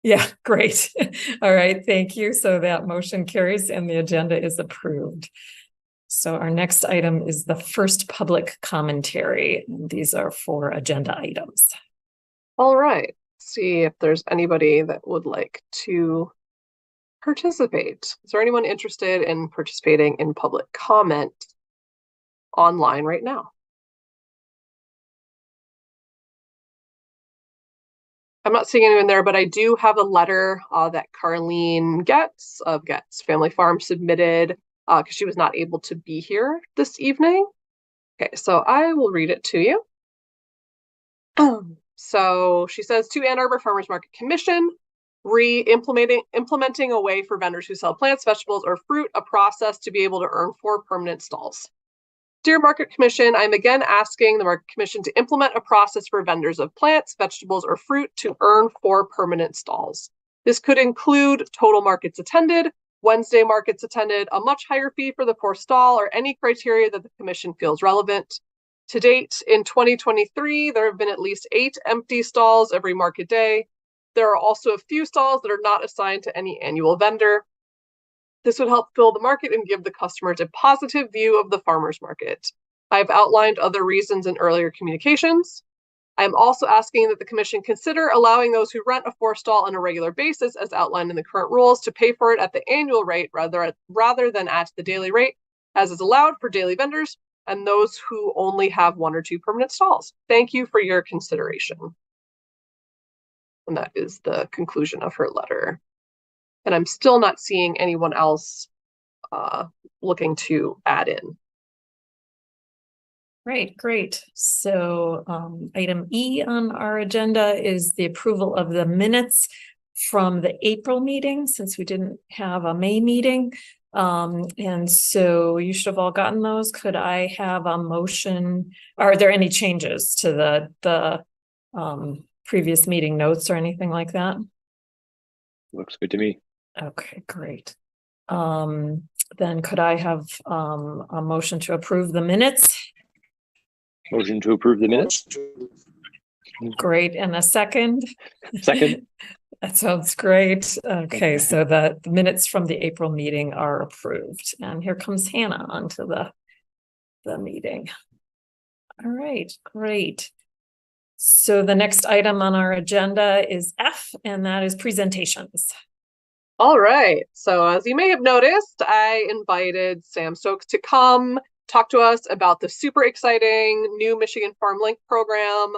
Yeah, great. All right, thank you. So that motion carries and the agenda is approved. So our next item is the first public commentary. These are for agenda items. All right. See if there's anybody that would like to participate. Is there anyone interested in participating in public comment online right now? I'm not seeing anyone there, but I do have a letter that Carlene Getz of Getz Family Farm submitted because she was not able to be here this evening. Okay, so I will read it to you. So she says, to Ann Arbor Farmers Market Commission, implementing a way for vendors who sell plants, vegetables, or fruit, a process to be able to earn 4 permanent stalls. Dear Market Commission, I'm again asking the Market Commission to implement a process for vendors of plants, vegetables, or fruit to earn 4 permanent stalls. This could include total markets attended, Wednesday markets attended, a much higher fee for the 4th stall, or any criteria that the Commission feels relevant. To date, in 2023, there have been at least 8 empty stalls every market day. There are also a few stalls that are not assigned to any annual vendor. This would help fill the market and give the customers a positive view of the farmers market. I've outlined other reasons in earlier communications. I am also asking that the Commission consider allowing those who rent a 4-stall on a regular basis, as outlined in the current rules, to pay for it at the annual rate rather than at the daily rate, as is allowed for daily vendors and those who only have 1 or 2 permanent stalls. Thank you for your consideration. And that is the conclusion of her letter. And I'm still not seeing anyone else looking to add in. Great. So item E on our agenda is the approval of the minutes from the April meeting, since we didn't have a May meeting. And so you should have all gotten those. Could I have a motion? Are there any changes to the previous meeting notes or anything like that? Looks good to me. Okay, great. Then could I have a motion to approve the minutes? Motion to approve the minutes. Great. And a second? Second. That sounds great. Okay, so the minutes from the April meeting are approved. And here comes Hannah onto the meeting. All right, great. So the next item on our agenda is F, and that is presentations. All right. So as you may have noticed, I invited Sam Stokes to come talk to us about the super exciting new Michigan Farm Link program.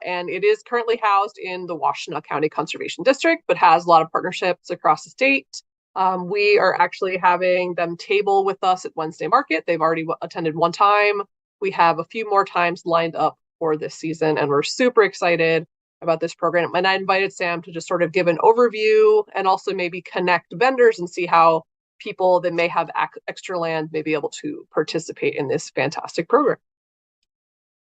And it is currently housed in the Washtenaw County Conservation District, but has a lot of partnerships across the state. We are actually having them table with us at Wednesday Market. They've already attended 1 time. We have a few more times lined up for this season, and we're super excited about this program. And I invited Sam to just sort of give an overview and also maybe connect vendors and see how people that may have extra land may be able to participate in this fantastic program.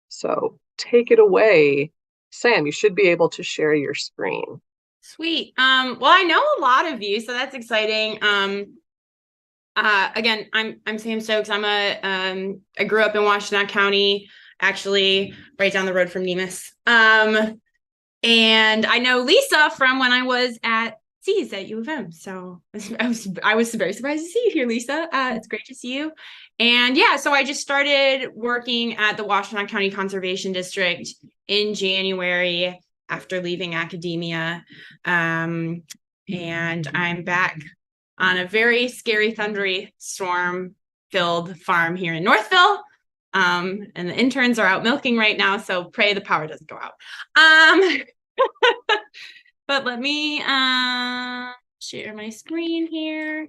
So take it away. Sam, you should be able to share your screen. Sweet. Well, I know a lot of you, so that's exciting. Again, I'm Sam Stokes. I grew up in Washtenaw County, actually right down the road from Nemus. And I know Lisa from when I was at C's at U of M. So I was very surprised to see you here, Lisa. It's great to see you. And yeah, so I just started working at the Washtenaw County Conservation District in January after leaving academia. And I'm back on a very scary, thundery, storm-filled farm here in Northville. And the interns are out milking right now, so pray the power doesn't go out. But let me share my screen here.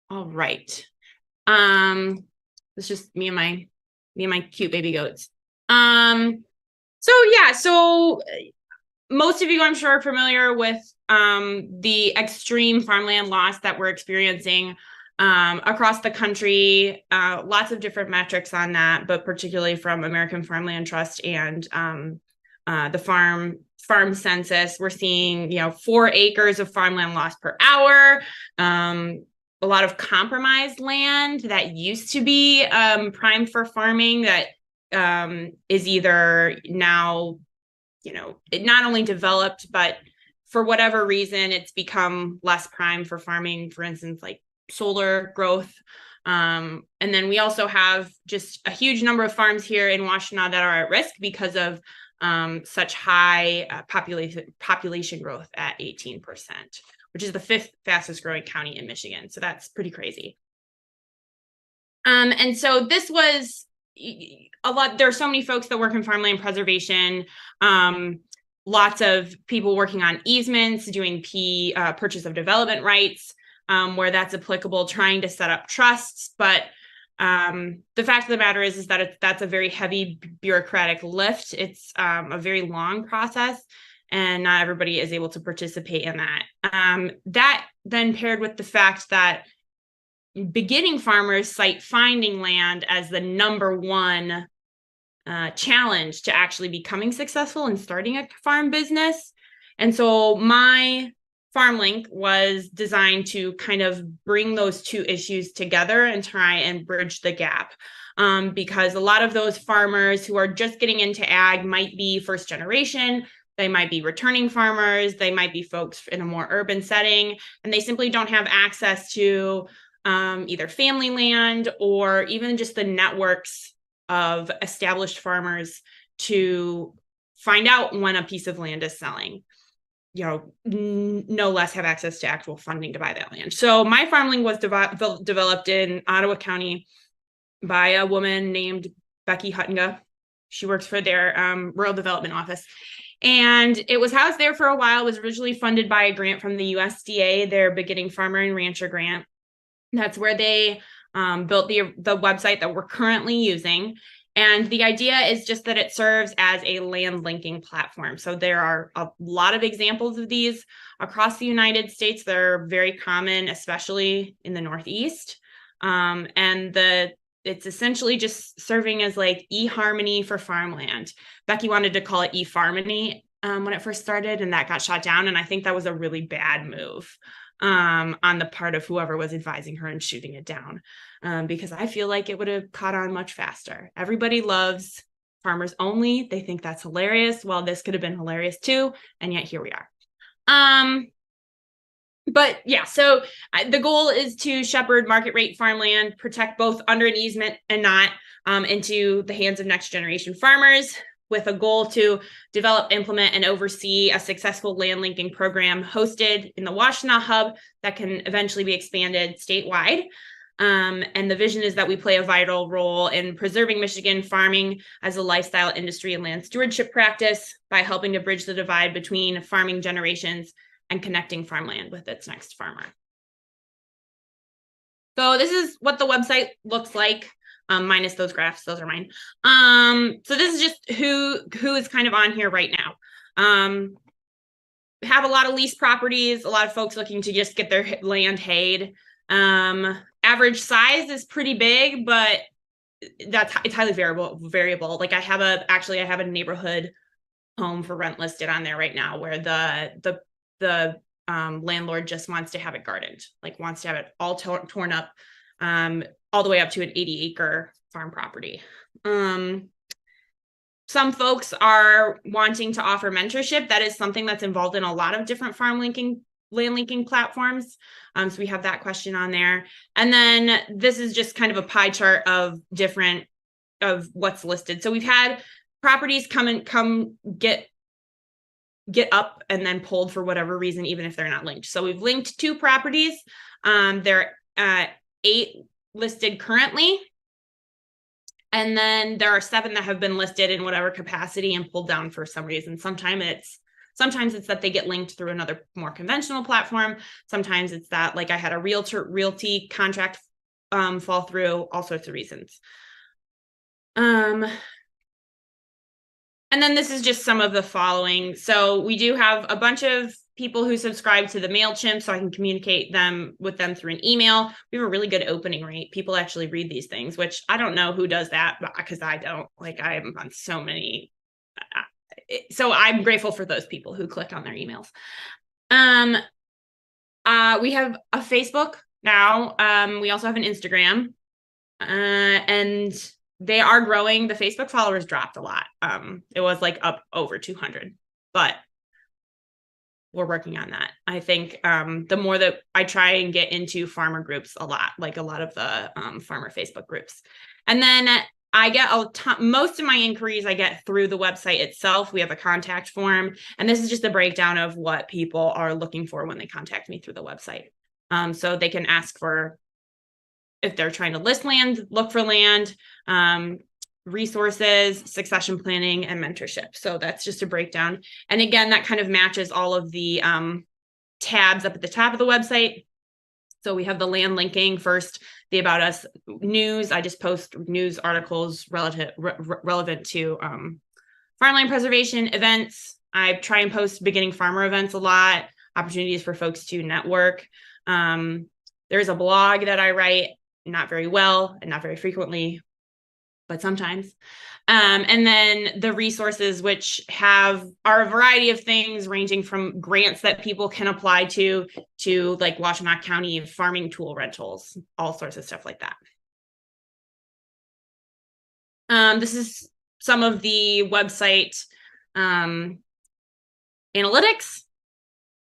All right. It's just me and my cute baby goats. So most of you, I'm sure, are familiar with the extreme farmland loss that we're experiencing across the country. Lots of different metrics on that, but particularly from American Farmland Trust and the farm census. We're seeing 4 acres of farmland loss per hour. A lot of compromised land that used to be primed for farming that is either now it not only developed, but for whatever reason, it's become less prime for farming, for instance, like solar growth. And then we also have just a huge number of farms here in Washtenaw that are at risk because of such high population growth at 18%, which is the 5th fastest growing county in Michigan. So that's pretty crazy. And so this was a lot. There are so many folks that work in farmland preservation. Lots of people working on easements, doing purchase of development rights, where that's applicable, trying to set up trusts. But the fact of the matter is that that's a very heavy bureaucratic lift. It's a very long process, and not everybody is able to participate in that. That then paired with the fact that beginning farmers cite finding land as the number one challenge to actually becoming successful and starting a farm business. And so my farm link was designed to kind of bring those two issues together and try and bridge the gap. Because a lot of those farmers who are just getting into ag might be first generation, they might be returning farmers, they might be folks in a more urban setting, and they simply don't have access to either family land or even just the networks of established farmers to find out when a piece of land is selling. No less have access to actual funding to buy that land. So my farm link was developed in Ottawa County by a woman named Becky Huttinga. She works for their rural development office. And it was housed there for a while. It was originally funded by a grant from the USDA, their Beginning Farmer and Rancher grant. That's where they built the website that we're currently using. And the idea is just that it serves as a land linking platform. So there are a lot of examples of these across the United States. They're very common, especially in the Northeast. And it's essentially just serving as like eHarmony for farmland. Becky wanted to call it eFarmony when it first started, and that got shot down. And I think that was a really bad move on the part of whoever was advising her and shooting it down, because I feel like it would have caught on much faster. Everybody loves farmers only. They think that's hilarious. Well, this could have been hilarious too, and yet here we are. But yeah, so the goal is to shepherd market rate farmland, protect both under an easement and not, into the hands of next generation farmers, with a goal to develop, implement, and oversee a successful land linking program hosted in the Washtenaw hub that can eventually be expanded statewide. And the vision is that we play a vital role in preserving Michigan farming as a lifestyle industry and land stewardship practice by helping to bridge the divide between farming generations and connecting farmland with its next farmer. So this is what the website looks like. Minus those graphs, those are mine. So this is just who is kind of on here right now. Have a lot of lease properties, a lot of folks looking to just get their land hayed. Average size is pretty big, but it's highly variable. Like I have a neighborhood home for rent listed on there right now, where the landlord just wants to have it gardened, like wants to have it all torn up, all the way up to an 80-acre farm property. Some folks are wanting to offer mentorship. That is something that's involved in a lot of different land linking platforms. So we have that question on there. And then this is just kind of a pie chart of what's listed. So we've had properties come get up and then pulled for whatever reason, even if they're not linked. So we've linked 2 properties. There are 8 listed currently. And then there are 7 that have been listed in whatever capacity and pulled down for some reason. Sometimes it's that they get linked through another more conventional platform. Sometimes it's that, like, I had a realty contract fall through, all sorts of reasons. And then this is just some of the following. So we do have a bunch of people who subscribe to the MailChimp, so I can communicate with them through an email. We have a really good opening rate. People actually read these things, which I don't know who does that, because I don't. Like, I'm on so many. So I'm grateful for those people who click on their emails. We have a Facebook now. We also have an Instagram. And they are growing. The Facebook followers dropped a lot. It was like up over 200, but we're working on that. I think the more that I try and get into farmer groups a lot, like a lot of the farmer Facebook groups. And then I get most of my inquiries I get through the website itself. We have a contact form, and this is just a breakdown of what people are looking for when they contact me through the website. So they can ask for, if they're trying to list land, look for land, resources, succession planning, and mentorship. So that's just a breakdown. And again, that kind of matches all of the tabs up at the top of the website. So we have the land linking first, the About Us news. I just post news articles relevant to farmland preservation events. I try and post beginning farmer events a lot, opportunities for folks to network. There's a blog that I write, not very well and not very frequently, but sometimes. And then the resources, which are a variety of things ranging from grants that people can apply to like Washtenaw County farming tool rentals, all sorts of stuff like that. This is some of the website analytics.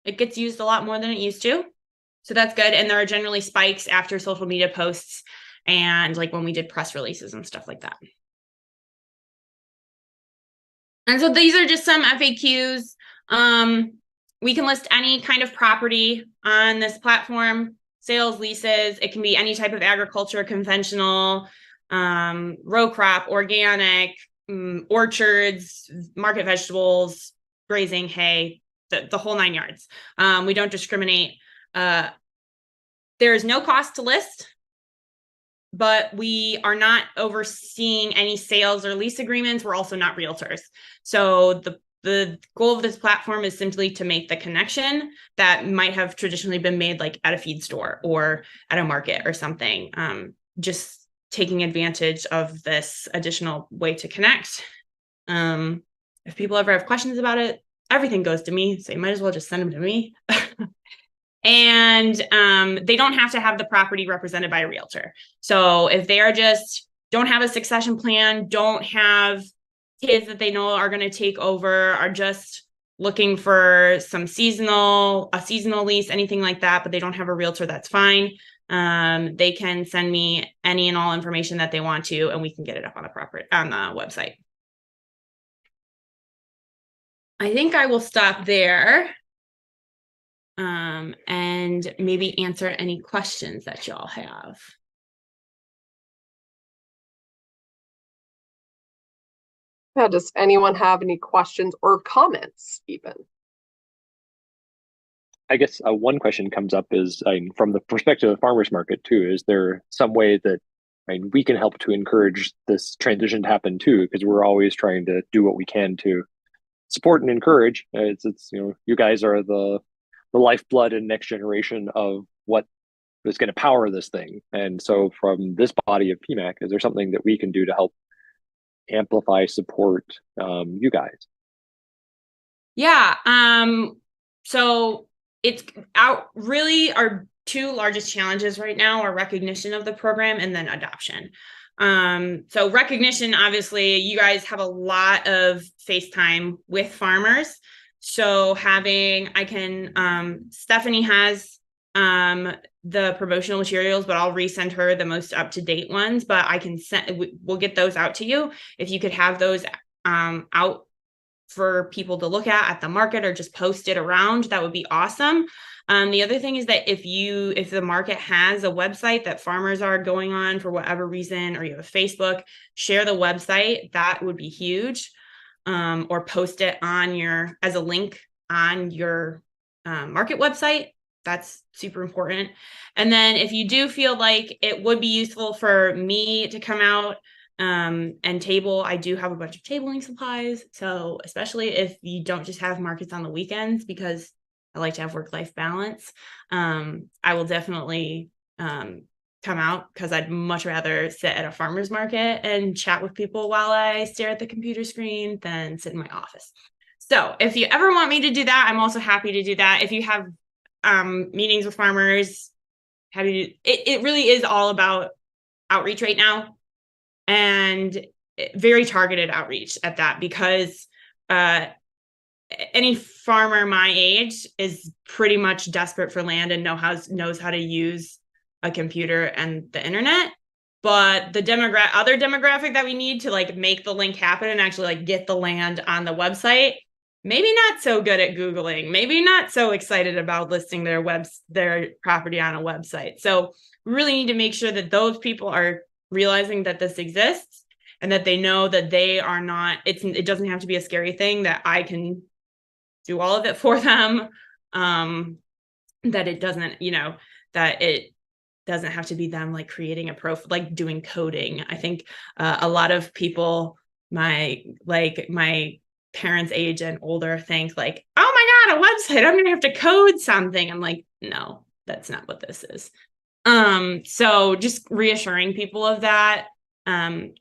It gets used a lot more than it used to. So that's good. And there are generally spikes after social media posts and like when we did press releases and stuff like that. And so these are just some FAQs. We can list any kind of property on this platform, sales, leases. It can be any type of agriculture, conventional, row crop, organic, orchards, market vegetables, grazing, hay, the whole 9 yards. We don't discriminate. There is no cost to list, but we are not overseeing any sales or lease agreements. We're also not realtors. So the goal of this platform is simply to make the connection that might have traditionally been made like at a feed store or at a market or something. Just taking advantage of this additional way to connect. If people ever have questions about it, everything goes to me. So you might as well just send them to me. And they don't have to have the property represented by a realtor. So if they are don't have a succession plan, don't have kids that they know are going to take over, are just looking for a seasonal lease, anything like that, but they don't have a realtor, that's fine. They can send me any and all information that they want to, and we can get it up on the website. I think I will stop there. And maybe answer any questions that y'all have. Yeah, does anyone have any questions or comments even? I guess one question comes up is, from the perspective of the farmers market too, is there some way that we can help to encourage this transition to happen too? Because we're always trying to do what we can to support and encourage. It's you guys are the lifeblood and next generation of what is going to power this thing. And so from this body of PMAC, is there something that we can do to help amplify, support you guys? Yeah. So it's really our two largest challenges right now are recognition of the program and then adoption. So recognition, obviously, you guys have a lot of face time with farmers. So Stephanie has the promotional materials, but I'll resend her the most up-to-date ones, but we'll get those out to you. If you could have those out for people to look at the market or just post it around, that would be awesome. The other thing is that if the market has a website that farmers are going on for whatever reason, or you have a Facebook, share the website. That would be huge. Or post it as a link on your market website. That's super important. And then if you do feel like it would be useful for me to come out and table, I do have a bunch of tabling supplies. So especially if you don't just have markets on the weekends, because I like to have work-life balance, I will definitely come out, because I'd much rather sit at a farmer's market and chat with people while I stare at the computer screen than sit in my office. So if you ever want me to do that, I'm also happy to do that. If you have meetings with farmers, it really is all about outreach right now. and very targeted outreach at that, because any farmer my age is pretty much desperate for land and knows how to use a computer and the internet. But the other demographic that we need to like make the link happen and actually like get the land on the website, maybe not so good at Googling, maybe not so excited about listing their property on a website. So we really need to make sure that those people are realizing that this exists and that they know that they are not, it doesn't have to be a scary thing, that I can do all of it for them. That it doesn't, that it doesn't have to be them like creating a profile, like doing coding. I think a lot of people, my parents' age and older, think like, oh my God, a website, I'm gonna have to code something. I'm like, no, that's not what this is. So just reassuring people of that.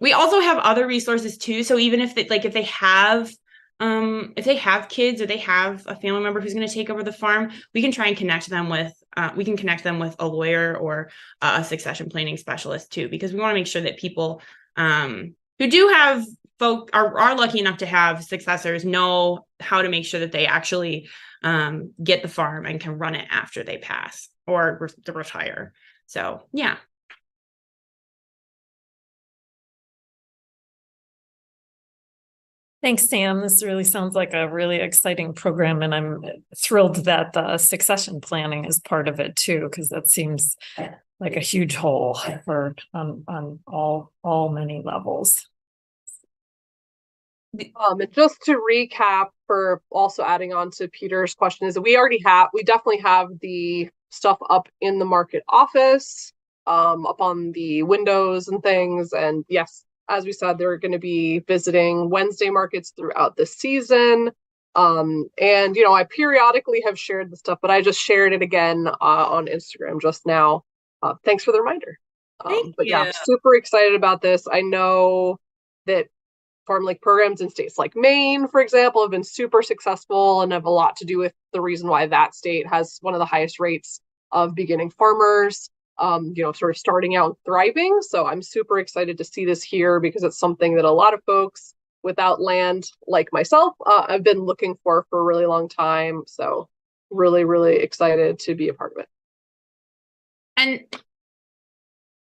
We also have other resources too. So even if they have kids or they have a family member who's going to take over the farm, we can try and connect them with a lawyer or a succession planning specialist too, because we want to make sure that people who do have are lucky enough to have successors know how to make sure that they actually get the farm and can run it after they pass or retire. So yeah. Thanks, Sam. This really sounds like a really exciting program, and I'm thrilled that the succession planning is part of it too, because that seems like a huge hole for on all many levels. And just to recap, for also adding on to Peter's question, is that we definitely have the stuff up in the market office, up on the windows and things. And yes, as we said, they're going to be visiting Wednesday markets throughout the season. And I periodically have shared the stuff, but I just shared it again on Instagram just now. Thanks for the reminder. But yeah, super excited about this. I know that farm link programs in states like Maine, for example, have been super successful and have a lot to do with the reason why that state has one of the highest rates of beginning farmers, sort of starting out and thriving. So I'm super excited to see this here, because it's something that a lot of folks without land like myself have been looking for a really long time. So really, really excited to be a part of it. And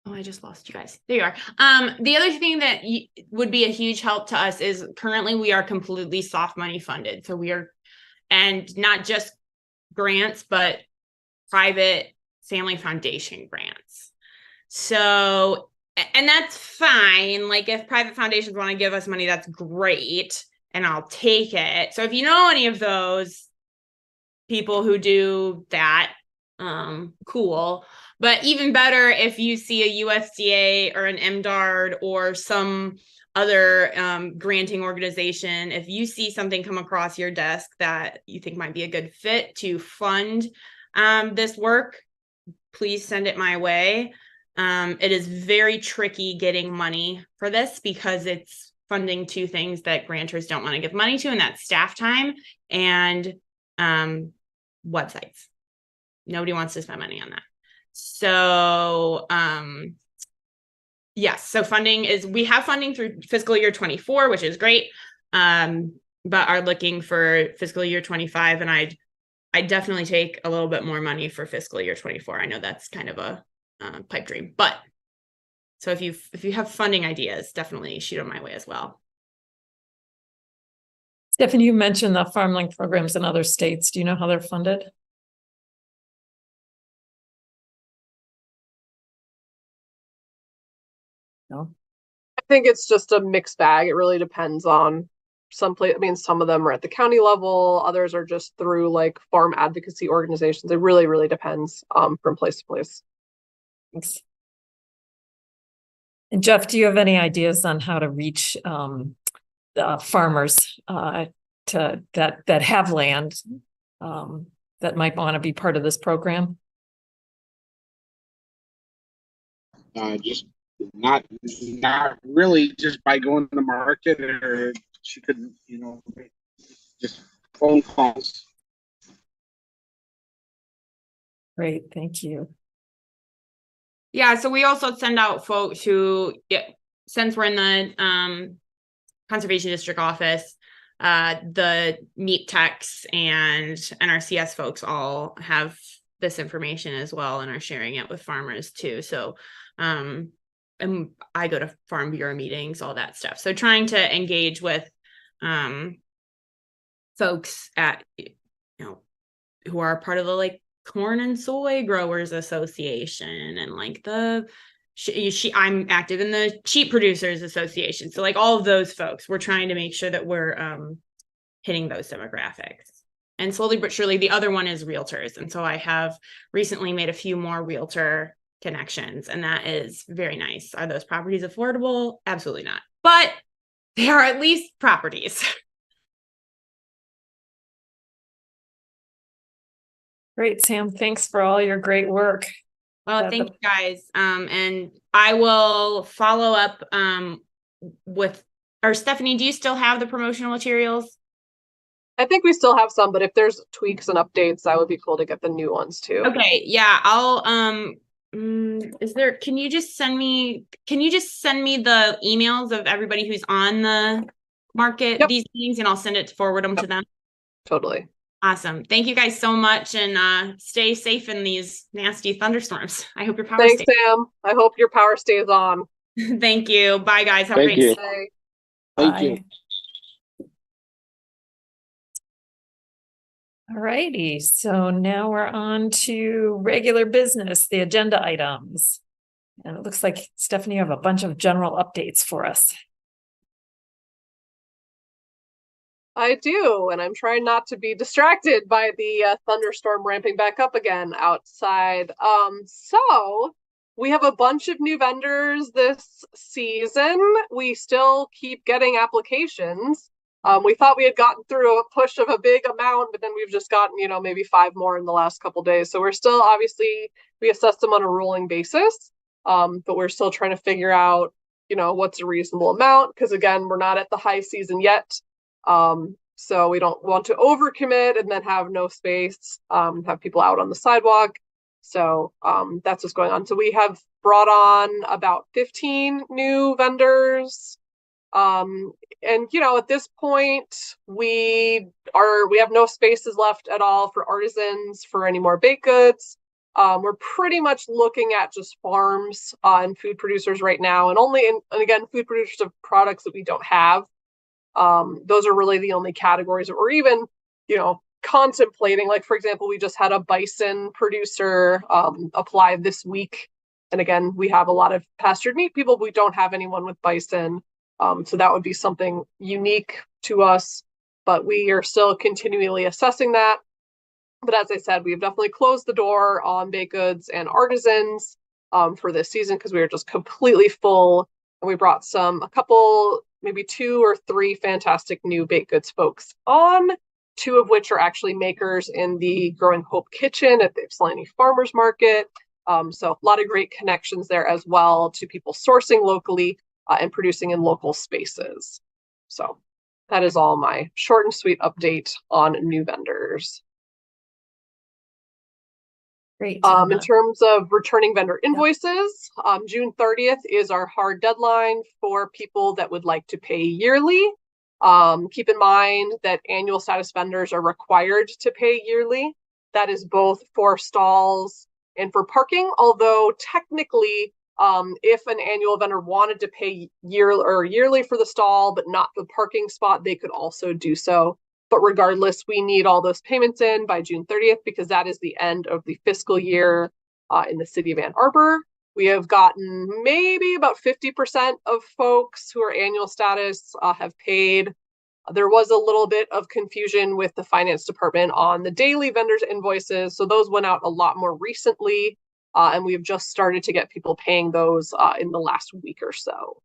I just lost you guys. There you are. The other thing that would be a huge help to us is currently we are completely soft money funded. So and not just grants, but private family foundation grants. So, and that's fine. Like if private foundations want to give us money, that's great. And I'll take it. So if you know any of those people who do that, cool. But even better if you see a USDA or an MDARD or some other granting organization, if you see something come across your desk that you think might be a good fit to fund this work, please send it my way. It is very tricky getting money for this because it's funding two things that grantors don't want to give money to, and that's staff time and websites. Nobody wants to spend money on that. So yes, so we have funding through fiscal year 24, which is great, but are looking for fiscal year 25, and I'd definitely take a little bit more money for fiscal year 24. I know that's kind of a pipe dream, but so if you have funding ideas, definitely shoot them my way as well. Stephanie, you mentioned the FarmLink programs in other states. Do you know how they're funded? No. I think it's just a mixed bag. It really depends on some of them are at the county level, others are just through like farm advocacy organizations. It really, really depends from place to place. Thanks. And Jeff, do you have any ideas on how to reach farmers that have land that might want to be part of this program? Just not really, just by going to the market, or she could, just phone calls. Great, thank you. Yeah, so we also send out folks who since we're in the conservation district office, the meat techs and NRCS folks all have this information as well and are sharing it with farmers too. So and I go to Farm Bureau meetings, all that stuff. So trying to engage with folks at, who are part of the like corn and soy growers association and like the I'm active in the sheep producers association. So like all of those folks, we're trying to make sure that we're hitting those demographics. And slowly but surely, the other one is realtors. And so I have recently made a few more realtor connections, and that is very nice. Are those properties affordable? Absolutely not. But they are at least properties. Great, Sam. Thanks for all your great work. Well, thank you guys. And I will follow up with, or Stephanie, do you still have the promotional materials? I think we still have some, but if there's tweaks and updates, that would be cool to get the new ones too. Okay, yeah, I'll can you just send me the emails of everybody who's on the market, these things, and I'll forward them to them. Totally. Awesome. Thank you guys so much, and stay safe in these nasty thunderstorms. I hope your power Thanks, Sam. I hope your power stays on. Thank you. Bye guys. Have a Thank great you. day. Thank you. All righty, so now we're on to regular business, the agenda items. And it looks like, Stephanie, you have a bunch of general updates for us. I do, and I'm trying not to be distracted by the thunderstorm ramping back up again outside. So we have a bunch of new vendors this season. We still keep getting applications. We thought we had gotten through a push of a big amount, but then we've just gotten, maybe 5 more in the last couple days. So we're still, obviously, we assess them on a rolling basis, but we're still trying to figure out, what's a reasonable amount. Because again, we're not at the high season yet. So we don't want to overcommit and then have no space, have people out on the sidewalk. So that's what's going on. So we have brought on about 15 new vendors. And at this point we have no spaces left at all for artisans for any more baked goods. We're pretty much looking at just farms and food producers right now, and again, food producers of products that we don't have. Those are really the only categories that we're even, contemplating. Like, for example, we just had a bison producer apply this week. And again, we have a lot of pastured meat people, but we don't have anyone with bison. So that would be something unique to us, but we are still continually assessing that. But as I said, we've definitely closed the door on baked goods and artisans for this season because we were just completely full. And we brought a couple, maybe 2 or 3 fantastic new baked goods folks on, 2 of which are actually makers in the Growing Hope Kitchen at the Ypsilanti Farmers Market. So a lot of great connections there as well to people sourcing locally and producing in local spaces. So that is all my short and sweet update on new vendors. Great. In terms of returning vendor invoices, June 30th is our hard deadline for people that would like to pay yearly. Keep in mind that annual status vendors are required to pay yearly. That is both for stalls and for parking, although technically, if an annual vendor wanted to pay yearly for the stall, but not the parking spot, they could also do so. But regardless, we need all those payments in by June 30th because that is the end of the fiscal year in the city of Ann Arbor. We have gotten maybe about 50% of folks who are annual status have paid. There was a little bit of confusion with the finance department on the daily vendors invoices. So those went out a lot more recently. And we've just started to get people paying those in the last week or so.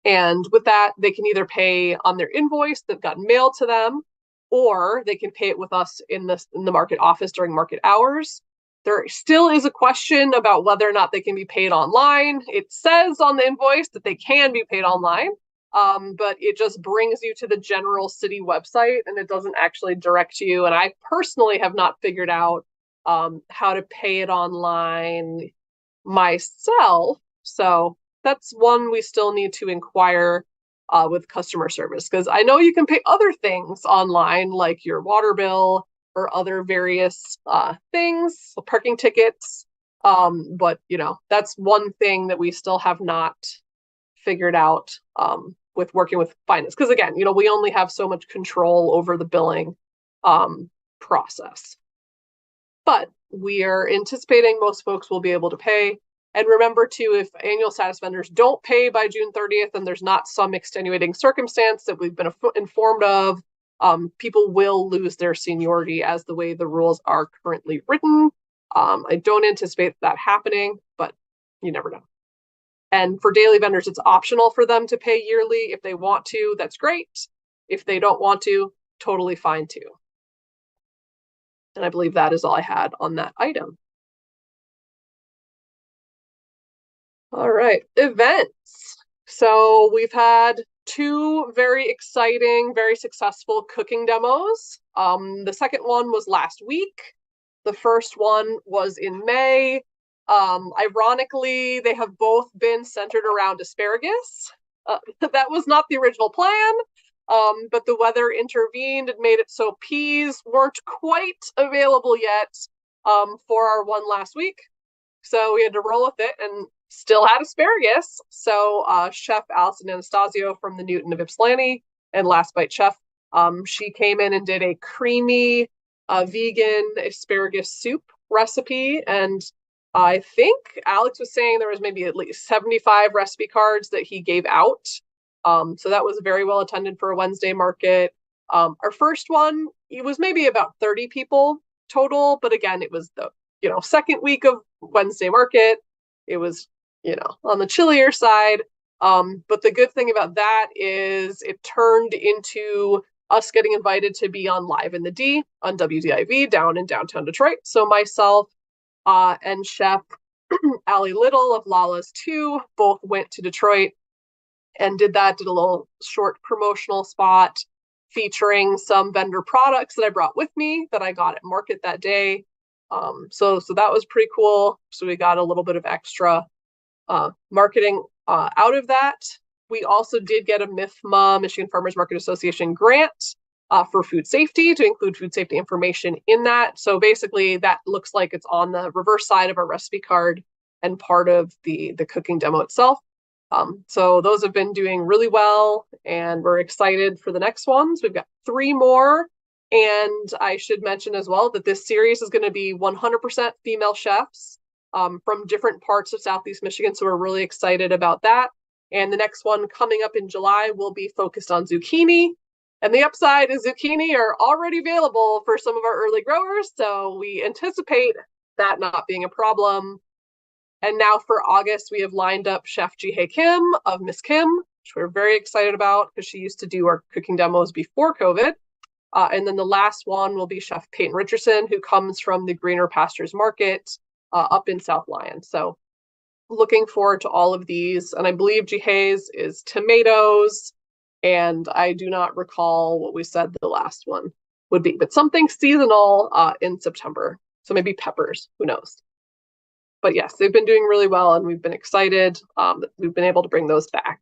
And with that, they can either pay on their invoice that got mailed to them, or they can pay it with us in the market office during market hours. There still is a question about whether or not they can be paid online. It says on the invoice that they can be paid online, but it just brings you to the general city website and it doesn't actually direct you. And I personally have not figured out how to pay it online myself. So that's one we still need to inquire with customer service, because I know you can pay other things online, like your water bill or other various things, parking tickets. But that's one thing that we still have not figured out with working with finance, because again, we only have so much control over the billing process. But we are anticipating most folks will be able to pay. And remember too, if annual status vendors don't pay by June 30th and there's not some extenuating circumstance that we've been informed of, people will lose their seniority as the way the rules are currently written. I don't anticipate that happening, but you never know. And for daily vendors, it's optional for them to pay yearly. If they want to, that's great. If they don't want to, totally fine too. And I believe that is all I had on that item. All right, events. So we've had 2 very exciting, very successful cooking demos. The second one was last week. The first one was in May. Ironically, they have both been centered around asparagus. That was not the original plan, but the weather intervened and made it so peas weren't quite available yet for our one last week. So we had to roll with it and still had asparagus. So Chef Allison Anastasio from the Newton of Ypsilanti and Last Bite Chef, she came in and did a creamy vegan asparagus soup recipe. And I think Alex was saying there was maybe at least 75 recipe cards that he gave out. So that was very well attended for a Wednesday market. Our first one, it was maybe about 30 people total, but again, it was the second week of Wednesday market. It was on the chillier side. But the good thing about that is it turned into us getting invited to be on Live in the D on WDIV down in downtown Detroit. So myself and Chef Allie Little of Lala's 2 both went to Detroit and did a little short promotional spot featuring some vendor products that I brought with me that I got at market that day. So that was pretty cool. So we got a little bit of extra marketing out of that. We also did get a MIFMA, Michigan Farmers Market Association grant for food safety, to include food safety information in that. So basically that looks like it's on the reverse side of our recipe card and part of the cooking demo itself. So those have been doing really well, and we're excited for the next ones. We've got 3 more. And I should mention as well that this series is going to be 100% female chefs from different parts of Southeast Michigan. So we're really excited about that. And the next one coming up in July will be focused on zucchini. And the upside is zucchini are already available for some of our early growers. So we anticipate that not being a problem. And now for August, we have lined up Chef Ji-Hae Kim of Miss Kim, which we're very excited about because she used to do our cooking demos before COVID. And then the last one will be Chef Peyton Richardson, who comes from the Greener Pastures Market up in South Lyon. So looking forward to all of these. And I believe Ji-Hae's is tomatoes. And I do not recall what we said the last one would be, but something seasonal in September. So maybe peppers, who knows? But yes, they've been doing really well, and we've been excited that we've been able to bring those back.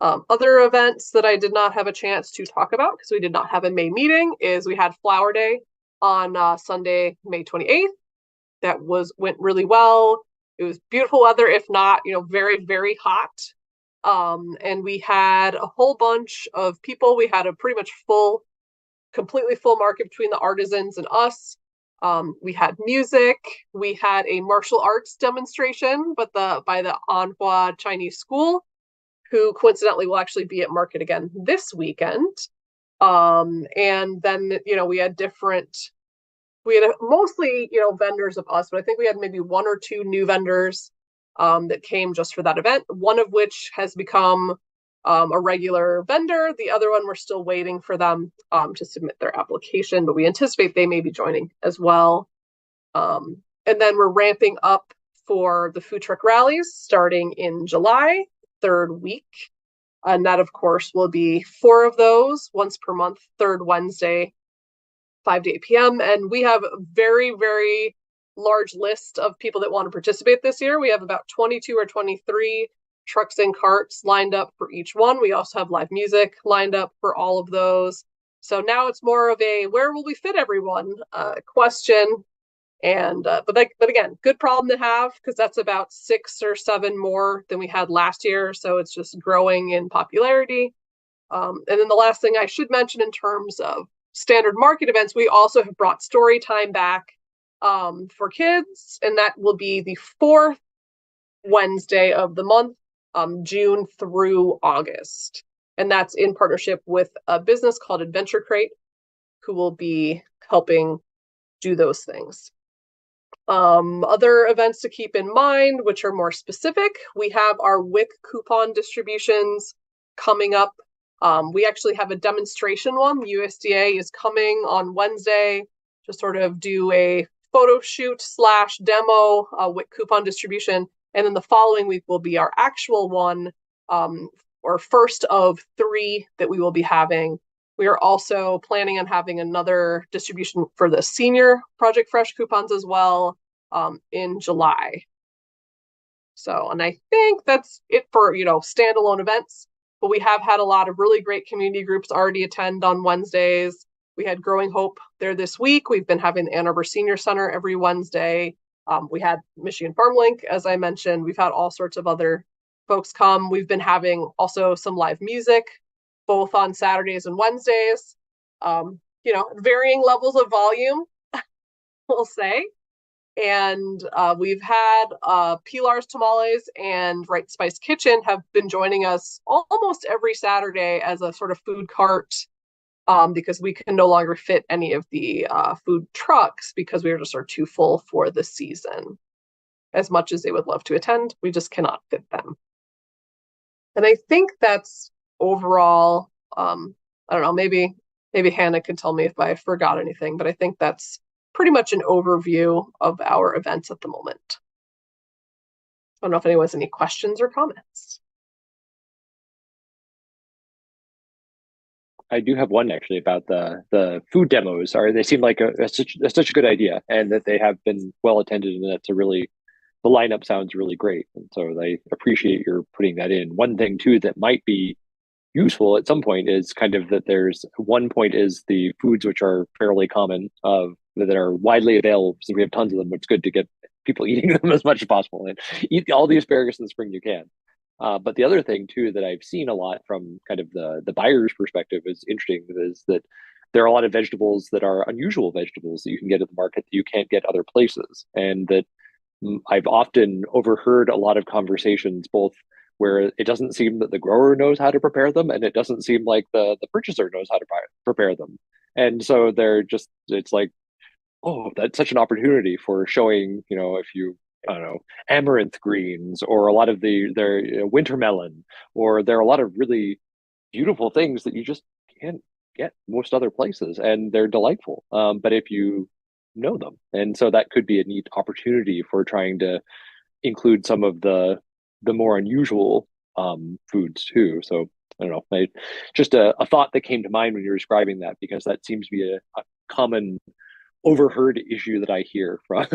Other events that I did not have a chance to talk about because we did not have a May meeting is we had Flower Day on Sunday, May 28th. That went really well. It was beautiful weather, if not, very, very hot. And we had a whole bunch of people. We had a pretty much completely full market between the artisans and us. We had music. We had a martial arts demonstration, but by the Anhua Chinese School, who coincidentally will actually be at market again this weekend. And then, we had mostly, vendors of us, but I think we had maybe 1 or 2 new vendors that came just for that event, one of which has become a regular vendor. The other one, we're still waiting for them to submit their application, but we anticipate they may be joining as well. And then we're ramping up for the food truck rallies starting in July, 3rd week. And that, of course, will be 4 of those once per month, 3rd Wednesday, 5 to 8 p.m. And we have very, very large list of people that want to participate this year. We have about 22 or 23 trucks and carts lined up for each one. We also have live music lined up for all of those. So now it's more of a where will we fit everyone question. And but again, good problem to have, because that's about 6 or 7 more than we had last year. So it's just growing in popularity. And then the last thing I should mention in terms of standard market events, we also have brought story time back for kids, and that will be the 4th Wednesday of the month, June through August. And that's in partnership with a business called Adventure Crate, who will be helping do those things. Other events to keep in mind, which are more specific, we have our WIC coupon distributions coming up. We actually have a demonstration one. The USDA is coming on Wednesday to sort of do a photo shoot / demo WIC coupon distribution. And then the following week will be our actual one, or first of 3 that we will be having. We are also planning on having another distribution for the senior Project Fresh coupons as well in July. So, and I think that's it for, standalone events. But we have had a lot of really great community groups already attend on Wednesdays. We had Growing Hope there this week. We've been having the Ann Arbor Senior Center every Wednesday. We had Michigan Farm Link, as I mentioned. We've had all sorts of other folks come. We've been having also some live music, both on Saturdays and Wednesdays. Varying levels of volume, we'll say. And we've had Pilar's Tamales and Right Spice Kitchen have been joining us almost every Saturday as a sort of food cart, because we can no longer fit any of the food trucks because we are too full for the season. As much as they would love to attend, we just cannot fit them. And I think that's overall, I don't know, maybe Hannah can tell me if I forgot anything, but I think that's pretty much an overview of our events at the moment. I don't know if anyone has any questions or comments. I do have one actually about the food demos. They seem like such a good idea, and that they have been well attended, and that's the lineup sounds really great. And so I appreciate your putting that in. One thing too that might be useful at some point is kind of that there's one point is the foods which are fairly common that are widely available. So we have tons of them. It's good to get people eating them as much as possible and eat all the asparagus in the spring you can. But the other thing too that I've seen a lot from kind of the buyer's perspective is interesting, is that there are a lot of vegetables that are unusual vegetables that you can get at the market that you can't get other places. And that I've often overheard a lot of conversations, both where it doesn't seem that the grower knows how to prepare them, and it doesn't seem like the purchaser knows how to prepare them. And so it's like, oh, that's such an opportunity for showing, if you, I don't know, amaranth greens, or a lot of their winter melon, or there are a lot of really beautiful things that you just can't get most other places, and they're delightful. But if you know them, and so that could be a neat opportunity for trying to include some of the more unusual foods too. So I don't know, just a thought that came to mind when you're describing that, because that seems to be a common overheard issue that I hear from.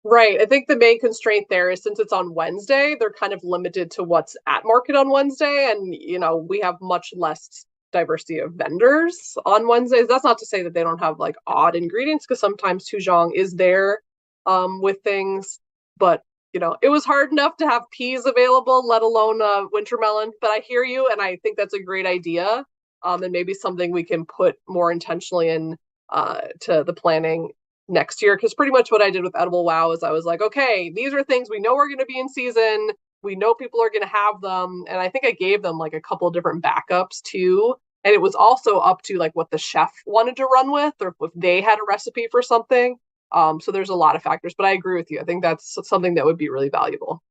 Right. I think the main constraint there is, since it's on Wednesday, they're kind of limited to what's at market on Wednesday. And, we have much less diversity of vendors on Wednesdays. That's not to say that they don't have like odd ingredients, because sometimes Tuzhong is there with things. But, it was hard enough to have peas available, let alone winter melon. But I hear you, and I think that's a great idea. And maybe something we can put more intentionally in to the planning next year. Because pretty much what I did with Edible Wow is I was like, okay, these are things we know are going to be in season. We know people are going to have them. And I think I gave them like a couple of different backups too. And it was also up to like what the chef wanted to run with, or if they had a recipe for something. So there's a lot of factors, but I agree with you. I think that's something that would be really valuable.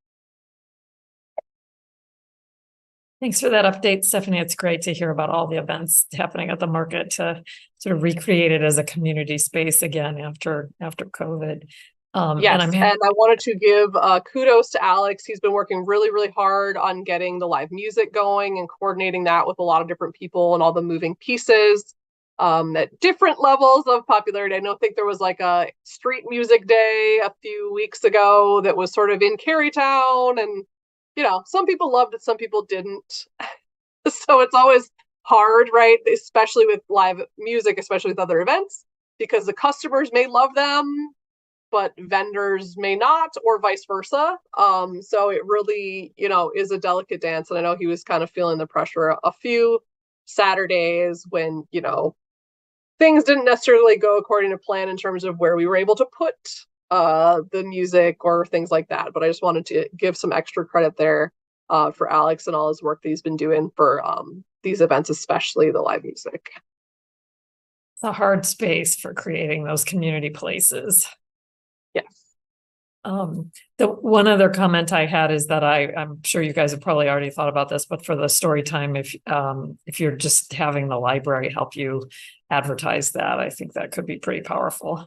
Thanks for that update, Stephanie. It's great to hear about all the events happening at the market to sort of recreate it as a community space again after COVID. Yes, and I wanted to give kudos to Alex. He's been working really, really hard on getting the live music going and coordinating that with a lot of different people and all the moving pieces. at different levels of popularity. I think there was like a street music day a few weeks ago that was sort of in Carytown, and some people loved it, some people didn't. So it's always hard, right? Especially with live music, especially with other events, because the customers may love them, but vendors may not, or vice versa. So it really, is a delicate dance. And I know he was kind of feeling the pressure a few Saturdays when, things didn't necessarily go according to plan in terms of where we were able to put the music or things like that. But I just wanted to give some extra credit there for Alex and all his work that he's been doing for these events, especially the live music. It's a hard space for creating those community places. Yes. The one other comment I had is that I'm sure you guys have probably already thought about this, but for the story time, if you're just having the library help you advertise that, I think that could be pretty powerful.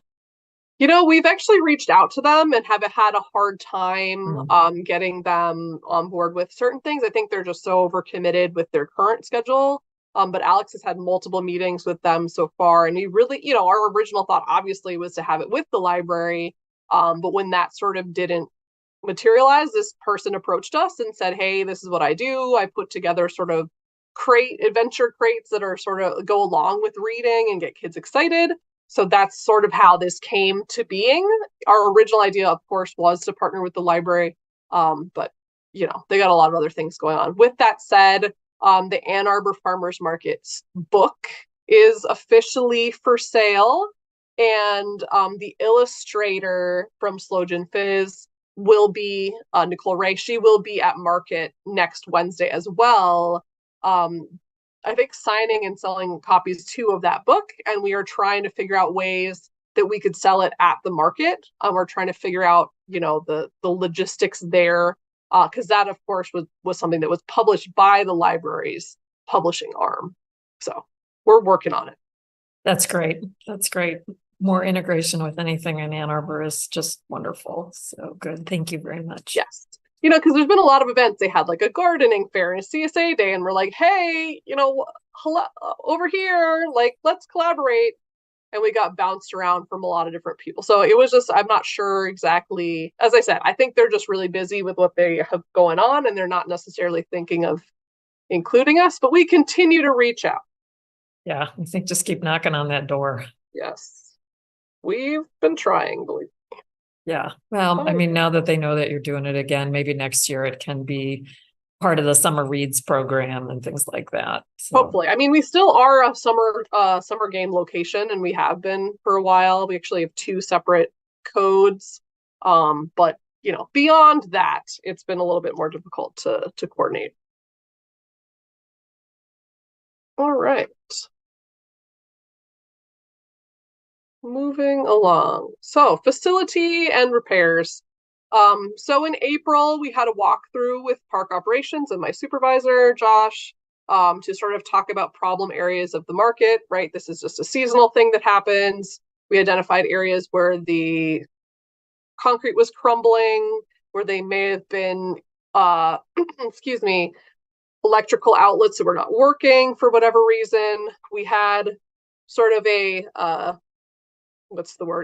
We've actually reached out to them and have had a hard time getting them on board with certain things. I think they're just so overcommitted with their current schedule. But Alex has had multiple meetings with them so far. And he really, our original thought obviously was to have it with the library. But when that sort of didn't materialize, this person approached us and said, hey, this is what I do. I put together sort of adventure crates that are sort of go along with reading and get kids excited. So that's sort of how this came to being. Our original idea, of course, was to partner with the library. But, they got a lot of other things going on. With that said, the Ann Arbor Farmers Market's book is officially for sale. And the illustrator from Slogan Fizz will be Nicole Ray. She will be at market next Wednesday as well. I think signing and selling copies too of that book, and we are trying to figure out ways that we could sell it at the market. We're trying to figure out, the logistics there, because that, of course, was something that was published by the library's publishing arm. So we're working on it. That's great. That's great. More integration with anything in Ann Arbor is just wonderful. So good. Thank you very much. Yes. Because there's been a lot of events. They had like a gardening fair and a CSA day, and we're like, hey, hello, over here, like, let's collaborate. And we got bounced around from a lot of different people. So it was just, I'm not sure exactly. As I said, I think they're just really busy with what they have going on, and they're not necessarily thinking of including us, but we continue to reach out. Yeah, I think just keep knocking on that door. Yes. We've been trying, believe me. Yeah. Well, I mean, now that they know that you're doing it again, maybe next year it can be part of the summer reads program and things like that. So. Hopefully. I mean, we still are a summer game location, and we have been for a while. We actually have 2 separate codes. But beyond that, it's been a little bit more difficult to coordinate. All right. Moving along. So facility and repairs. So in April, we had a walkthrough with park operations and my supervisor, Josh, to sort of talk about problem areas of the market, right? This is just a seasonal thing that happens. We identified areas where the concrete was crumbling, where they may have been, excuse me, electrical outlets that were not working for whatever reason. We had sort of a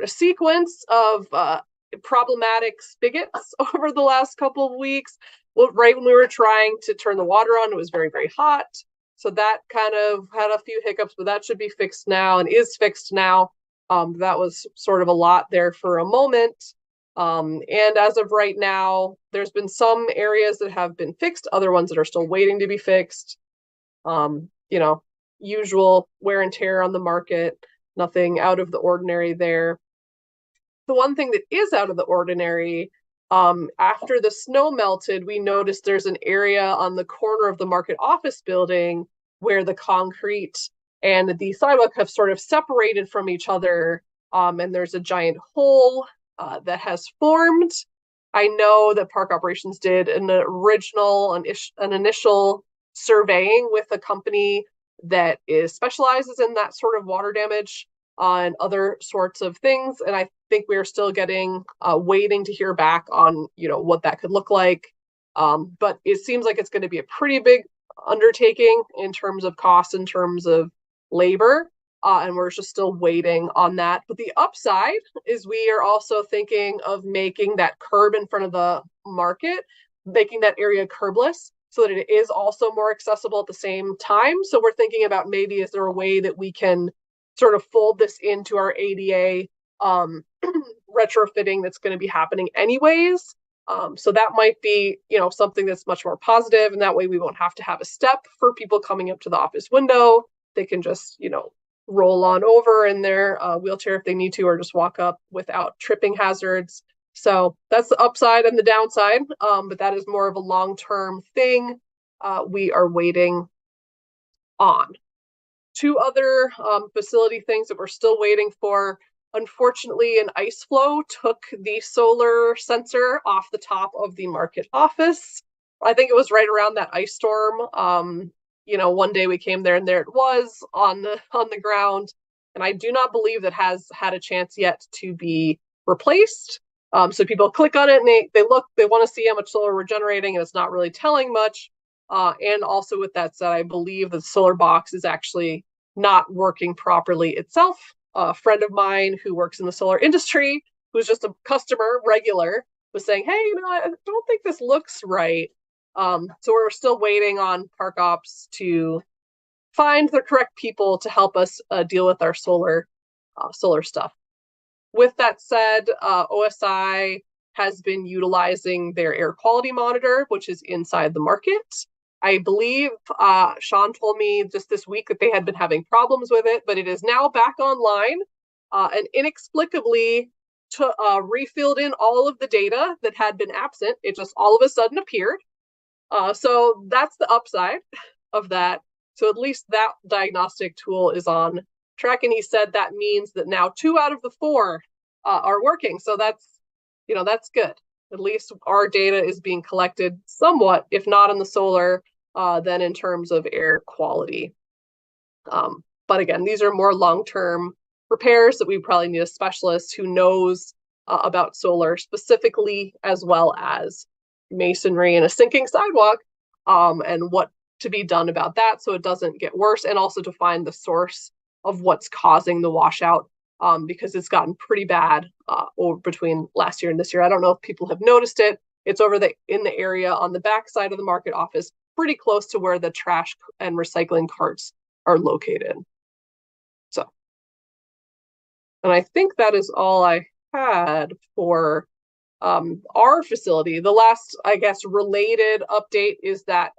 sequence of problematic spigots over the last couple of weeks. Well, right when we were trying to turn the water on, it was very, very hot. So that kind of had a few hiccups, but that should be fixed now and is fixed now. That was sort of a lot there for a moment. And as of right now, there's been some areas that have been fixed, other ones that are still waiting to be fixed. Usual wear and tear on the market. Nothing out of the ordinary there. The one thing that is out of the ordinary, after the snow melted, we noticed there's an area on the corner of the market office building where the concrete and the sidewalk have sort of separated from each other. And there's a giant hole that has formed. I know that park operations did an initial surveying with a company that specializes in that sort of water damage on other sorts of things. And I think we are still waiting to hear back on, what that could look like. But it seems like it's going to be a pretty big undertaking in terms of cost, in terms of labor. and we're just still waiting on that. But the upside is we are also thinking of making that curb in front of the market, making that area curbless so that it is also more accessible at the same time. So we're thinking about maybe is there a way that we can sort of fold this into our ADA retrofitting that's going to be happening anyways. So that might be, something that's much more positive, and that way we won't have to have a step for people coming up to the office window. They can just, roll on over in their wheelchair if they need to, or just walk up without tripping hazards. So that's the upside and the downside, but that is more of a long-term thing we are waiting on. Two other facility things that we're still waiting for. Unfortunately, an ice flow took the solar sensor off the top of the market office. I think it was right around that ice storm. One day we came there and there it was on the ground. And I do not believe that has had a chance yet to be replaced. So people click on it and they look, they want to see how much solar we're generating, and it's not really telling much. And also with that said, I believe the solar box is actually not working properly itself. A friend of mine who works in the solar industry, who's just a customer regular, was saying, hey, I don't think this looks right. So we're still waiting on Park Ops to find the correct people to help us deal with our solar stuff. With that said, OSI has been utilizing their air quality monitor, which is inside the market. I believe Sean told me just this week that they had been having problems with it, but it is now back online and inexplicably refilled in all of the data that had been absent. It just all of a sudden appeared. So that's the upside of that. So at least that diagnostic tool is on track. And he said that means that now 2 out of the 4 are working. So that's good. At least our data is being collected somewhat, if not in the solar, then in terms of air quality. But again, these are more long-term repairs that we probably need a specialist who knows about solar specifically, as well as masonry and a sinking sidewalk, and what to be done about that so it doesn't get worse, and also to find the source of what's causing the washout. Because it's gotten pretty bad over between last year and this year. I don't know if people have noticed it. It's over in the area on the back side of the market office, pretty close to where the trash and recycling carts are located. So, and I think that is all I had for our facility. The last, I guess, related update is that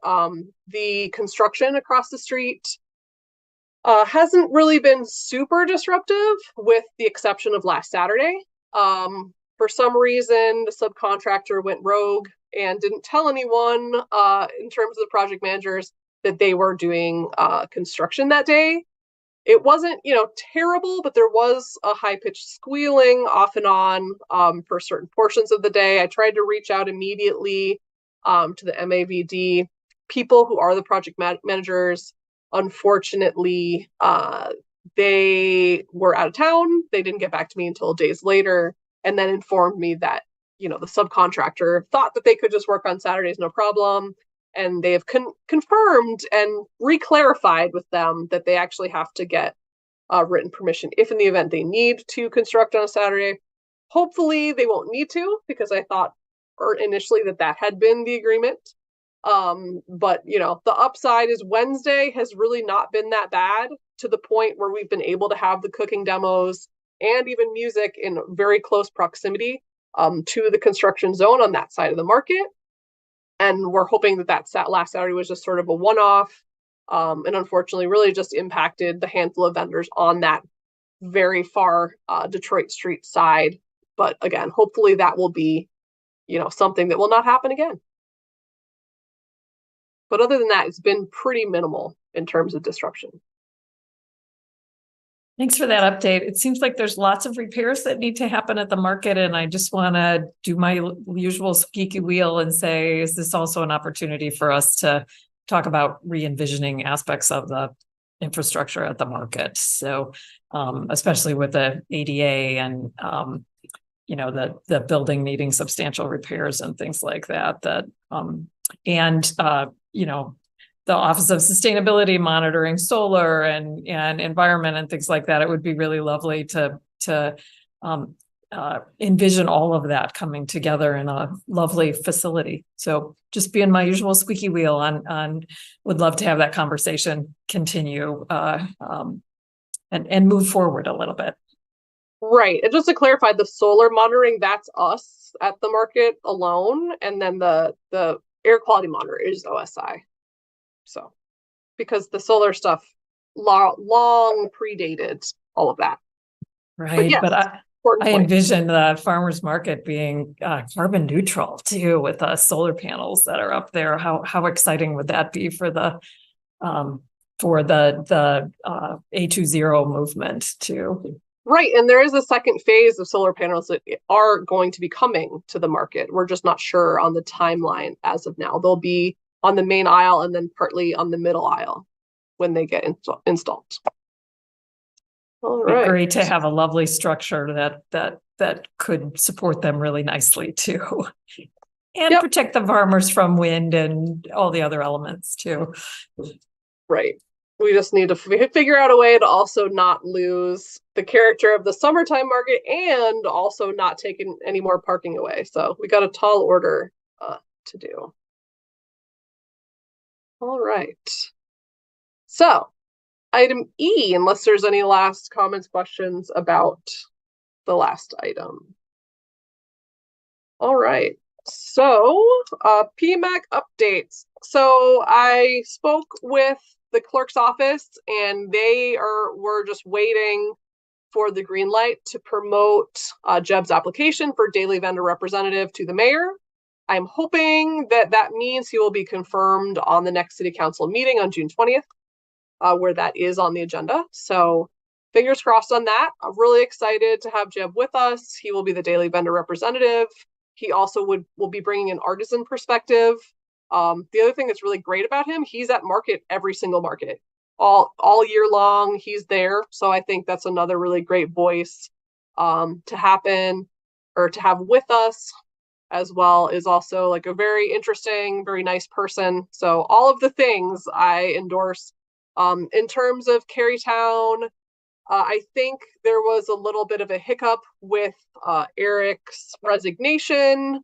the construction across the street hasn't really been super disruptive, with the exception of last Saturday. For some reason, the subcontractor went rogue and didn't tell anyone in terms of the project managers that they were doing construction that day. It wasn't, terrible, but there was a high-pitched squealing off and on for certain portions of the day. I tried to reach out immediately to the MAVD people who are the project managers. Unfortunately, they were out of town. They didn't get back to me until days later, and then informed me that, the subcontractor thought that they could just work on Saturdays, no problem. And they have confirmed and reclarified with them that they actually have to get written permission if in the event they need to construct on a Saturday. Hopefully they won't need to, because I thought initially that had been the agreement. But the upside is Wednesday has really not been that bad, to the point where we've been able to have the cooking demos and even music in very close proximity to the construction zone on that side of the market. And we're hoping that last Saturday was just sort of a one-off, and unfortunately really just impacted the handful of vendors on that very far Detroit Street side. But again, hopefully that will be, something that will not happen again. But other than that, it's been pretty minimal in terms of disruption. Thanks for that update. It seems like there's lots of repairs that need to happen at the market, and I just want to do my usual squeaky wheel and say, is this also an opportunity for us to talk about re-envisioning aspects of the infrastructure at the market? So, especially with the ADA and, the building needing substantial repairs and things like that, the Office of Sustainability monitoring solar and environment and things like that. It would be really lovely to envision all of that coming together in a lovely facility. So just being my usual squeaky wheel on would love to have that conversation continue and move forward a little bit. Right. And just to clarify, the solar monitoring, that's us at the market alone. And then the air quality monitor is OSI. So, because the solar stuff long predated all of that. Right. Yes, But I important point. envision the farmers market being carbon neutral too, with solar panels that are up there. How exciting would that be for the A20 movement too? Right. And there is a second phase of solar panels that are going to be coming to the market. We're just not sure on the timeline as of now. They'll be on the main aisle and then partly on the middle aisle when they get installed. All Be right. great to have a lovely structure that could support them really nicely too. And Yep. protect the farmers from wind and all the other elements too. Right. We just need to figure out a way to also not lose the character of the summertime market and also not taking any more parking away. So we got a tall order to do. All right. So item E, unless there's any last comments, questions about the last item. All right. So PMAC updates. So I spoke with the clerk's office and we're just waiting for the green light to promote Jeb's application for daily vendor representative to the mayor. I'm hoping that means he will be confirmed on the next city council meeting on June 20th, where that is on the agenda. So fingers crossed on that. I'm really excited to have Jeb with us. He will be the daily vendor representative. He also will be bringing an artisan perspective. The other thing that's really great about him, he's at market every single market, all year long. He's there. So I think that's another really great voice to happen or to have with us, as well is also like a very interesting, very nice person. So all of the things I endorse. In terms of Carytown, I think there was a little bit of a hiccup with Eric's resignation,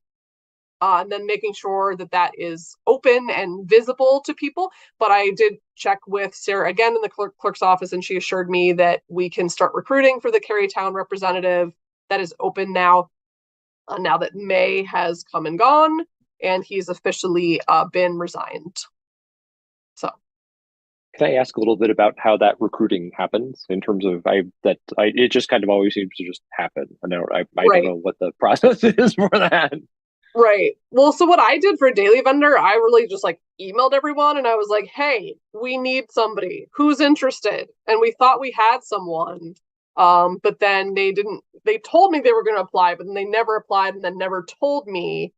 and then making sure that is open and visible to people. But I did check with Sarah again in the clerk's office, and she assured me that we can start recruiting for the Carytown representative. That is open now, now that May has come and gone, and he's officially been resigned. So. Can I ask a little bit about how that recruiting happens in terms of it just kind of always seems to just happen. I don't know what the process is for that. Right. Well, so what I did for Daily Vendor, I really just like emailed everyone and I was like, hey, we need somebody who's interested. And we thought we had someone. But then they told me they were going to apply, but then they never applied and then never told me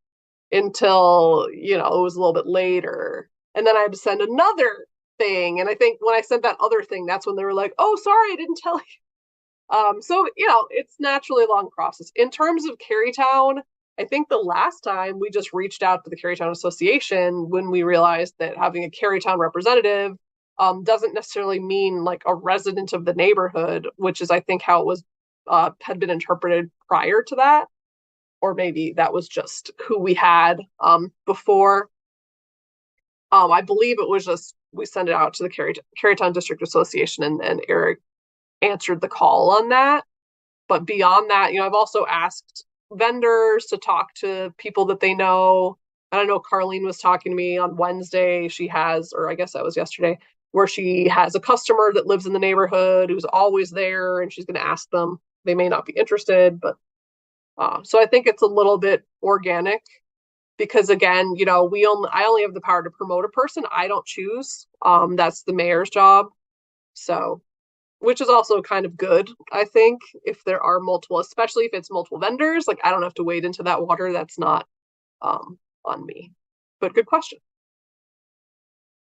until, it was a little bit later. And then I had to send another thing. And I think when I sent that other thing, that's when they were like, oh, sorry, I didn't tell you. So, it's naturally a long process. In terms of Carytown, I think the last time we just reached out to the Carytown Association when we realized that having a Carytown representative doesn't necessarily mean like a resident of the neighborhood, which is, I think, how it was had been interpreted prior to that. Or maybe that was just who we had before. I believe it was just we sent it out to the Carytown District Association and Eric answered the call on that. But beyond that, I've also asked vendors to talk to people that they know. And I know Carlene was talking to me on Wednesday. She has, or I guess that was yesterday, where she has a customer that lives in the neighborhood who's always there, and she's going to ask them. They may not be interested, but so I think it's a little bit organic because, again, I only have the power to promote a person. I don't choose. That's the mayor's job. So, which is also kind of good, I think, if there are multiple, especially if it's multiple vendors. Like, I don't have to wade into that water. That's not on me. But good question.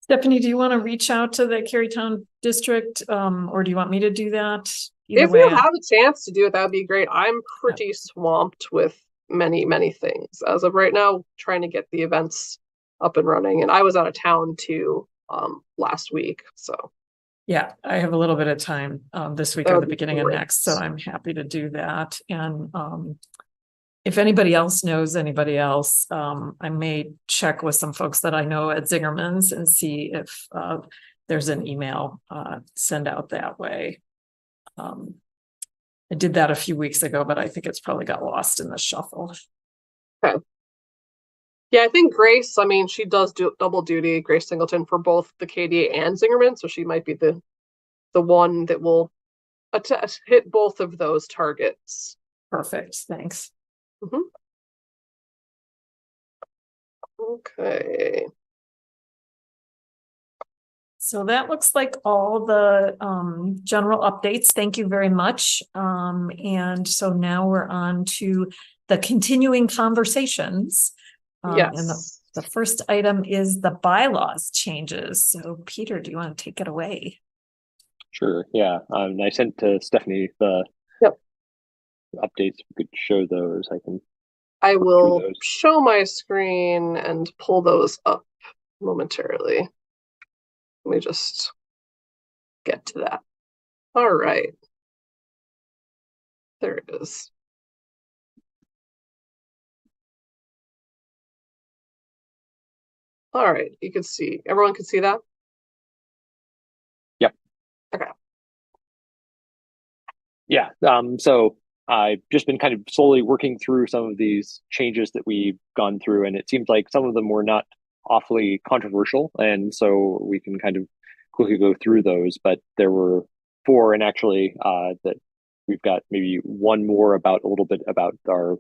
Stephanie, do you want to reach out to the Carytown district, or do you want me to do that? If you have a chance to do it, that would be great. I'm pretty swamped with many, many things as of right now, trying to get the events up and running. And I was out of town too last week. So Yeah, I have a little bit of time this week that or would the be beginning of great. next, so I'm happy to do that. And if anybody else knows anybody else, I may check with some folks that I know at Zingerman's and see if there's an email send out that way. I did that a few weeks ago, but I think it's probably got lost in the shuffle. Yeah, I think Grace, I mean, she does do double duty, Grace Singleton, for both the KDA and Zingerman, so she might be the one that will hit both of those targets. Perfect, thanks. Okay. So that looks like all the general updates. Thank you very much. And so now we're on to the continuing conversations. And Yes. the first item is the bylaws changes. So Peter, do you want to take it away? Sure. Yeah. I sent to Stephanie the updates. We could show those. I will those. show my screen and pull those up momentarily. Let me just get to that. All right. There it is. All right, you can see, everyone can see that? Yep. Okay. Yeah. So I've just been kind of slowly working through some of these changes that we've gone through, and it seems like some of them were not awfully controversial, and so we can kind of quickly go through those. But there were 4, and actually that we've got maybe one more about a little bit about our